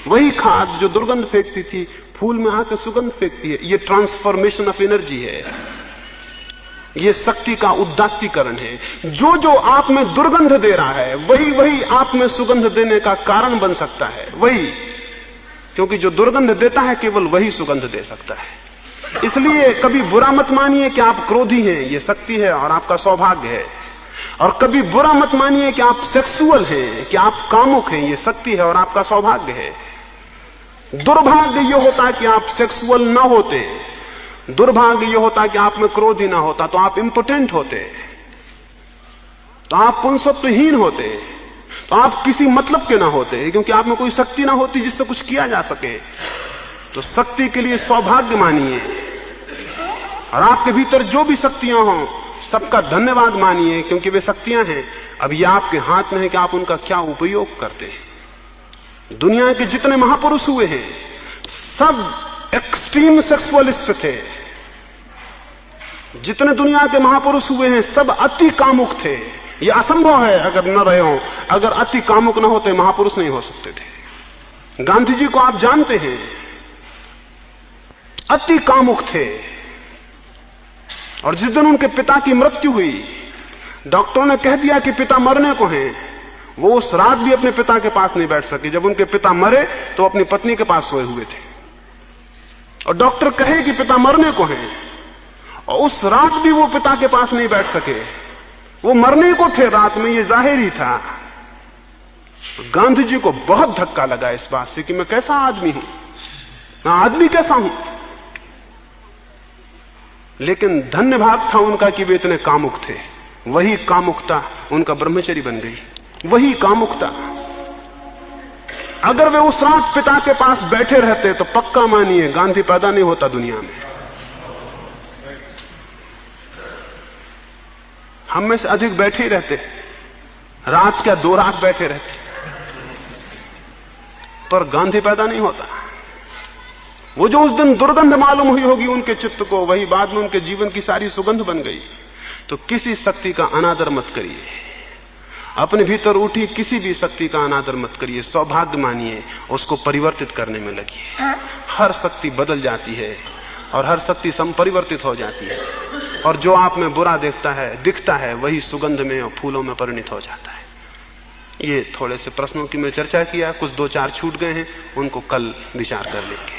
वही खाद जो दुर्गंध फेंकती थी, फूल में आकर सुगंध फेंकती है। ये ट्रांसफॉर्मेशन ऑफ एनर्जी है, ये शक्ति का उदात्तीकरण है। जो जो आप में दुर्गंध दे रहा है, वही वही आप में सुगंध देने का कारण बन सकता है। वही, क्योंकि जो दुर्गंध देता है केवल वही सुगंध दे सकता है। इसलिए कभी बुरा मत मानिए कि आप क्रोधी हैं, ये शक्ति है और आपका सौभाग्य है। और कभी बुरा मत मानिए कि आप सेक्सुअल हैं, कि आप कामुक हैं, ये शक्ति है और आपका सौभाग्य है। दुर्भाग्य ये होता कि आप सेक्सुअल ना होते, दुर्भाग्य ये होता कि आप में क्रोध ही ना होता, तो आप इंपोटेंट होते, तो आप पुंसत्वहीन होते, तो आप किसी मतलब के ना होते, क्योंकि आप में कोई शक्ति ना होती जिससे कुछ किया जा सके। तो शक्ति के लिए सौभाग्य मानिए, और आपके भीतर जो भी शक्तियां हों सबका धन्यवाद मानिए, क्योंकि वे शक्तियां हैं। अब ये आपके हाथ में है कि आप उनका क्या उपयोग करते हैं। दुनिया के जितने महापुरुष हुए हैं सब एक्सट्रीम सेक्सुअलिस्ट थे। जितने दुनिया के महापुरुष हुए हैं सब अति कामुक थे, ये असंभव है अगर न रहे हो। अगर अति कामुक न होते महापुरुष नहीं हो सकते थे। गांधी जी को आप जानते हैं, अति कामुक थे। और जिस दिन उनके पिता की मृत्यु हुई, डॉक्टरों ने कह दिया कि पिता मरने को हैं, वो उस रात भी अपने पिता के पास नहीं बैठ सके। जब उनके पिता मरे तो अपनी पत्नी के पास सोए हुए थे, और डॉक्टर कहे कि पिता मरने को हैं, और उस रात भी वो पिता के पास नहीं बैठ सके। वो मरने को थे रात में, ये जाहिर ही था। गांधी जी को बहुत धक्का लगा इस बात से कि मैं कैसा आदमी हूं, मैं आदमी कैसा हूं। लेकिन धन्य भाग था उनका कि वे इतने कामुक थे। वही कामुकता उनका ब्रह्मचर्य बन गई, वही कामुकता। अगर वे उस रात पिता के पास बैठे रहते तो पक्का मानिए गांधी पैदा नहीं होता दुनिया में। हम में से अधिक बैठे ही रहते, रात क्या 2 रात बैठे रहते, पर गांधी पैदा नहीं होता। वो जो उस दिन दुर्गंध मालूम हुई होगी उनके चित्त को, वही बाद में उनके जीवन की सारी सुगंध बन गई। तो किसी शक्ति का अनादर मत करिए, अपने भीतर उठी किसी भी शक्ति का अनादर मत करिए। सौभाग्य मानिए, उसको परिवर्तित करने में लगिए। हर शक्ति बदल जाती है और हर शक्ति संपरिवर्तित हो जाती है, और जो आप में बुरा दिखता है वही सुगंध में और फूलों में परिणित हो जाता है। ये थोड़े से प्रश्नों की मैं चर्चा किया, कुछ 2-4 छूट गए हैं, उनको कल विचार कर लेंगे।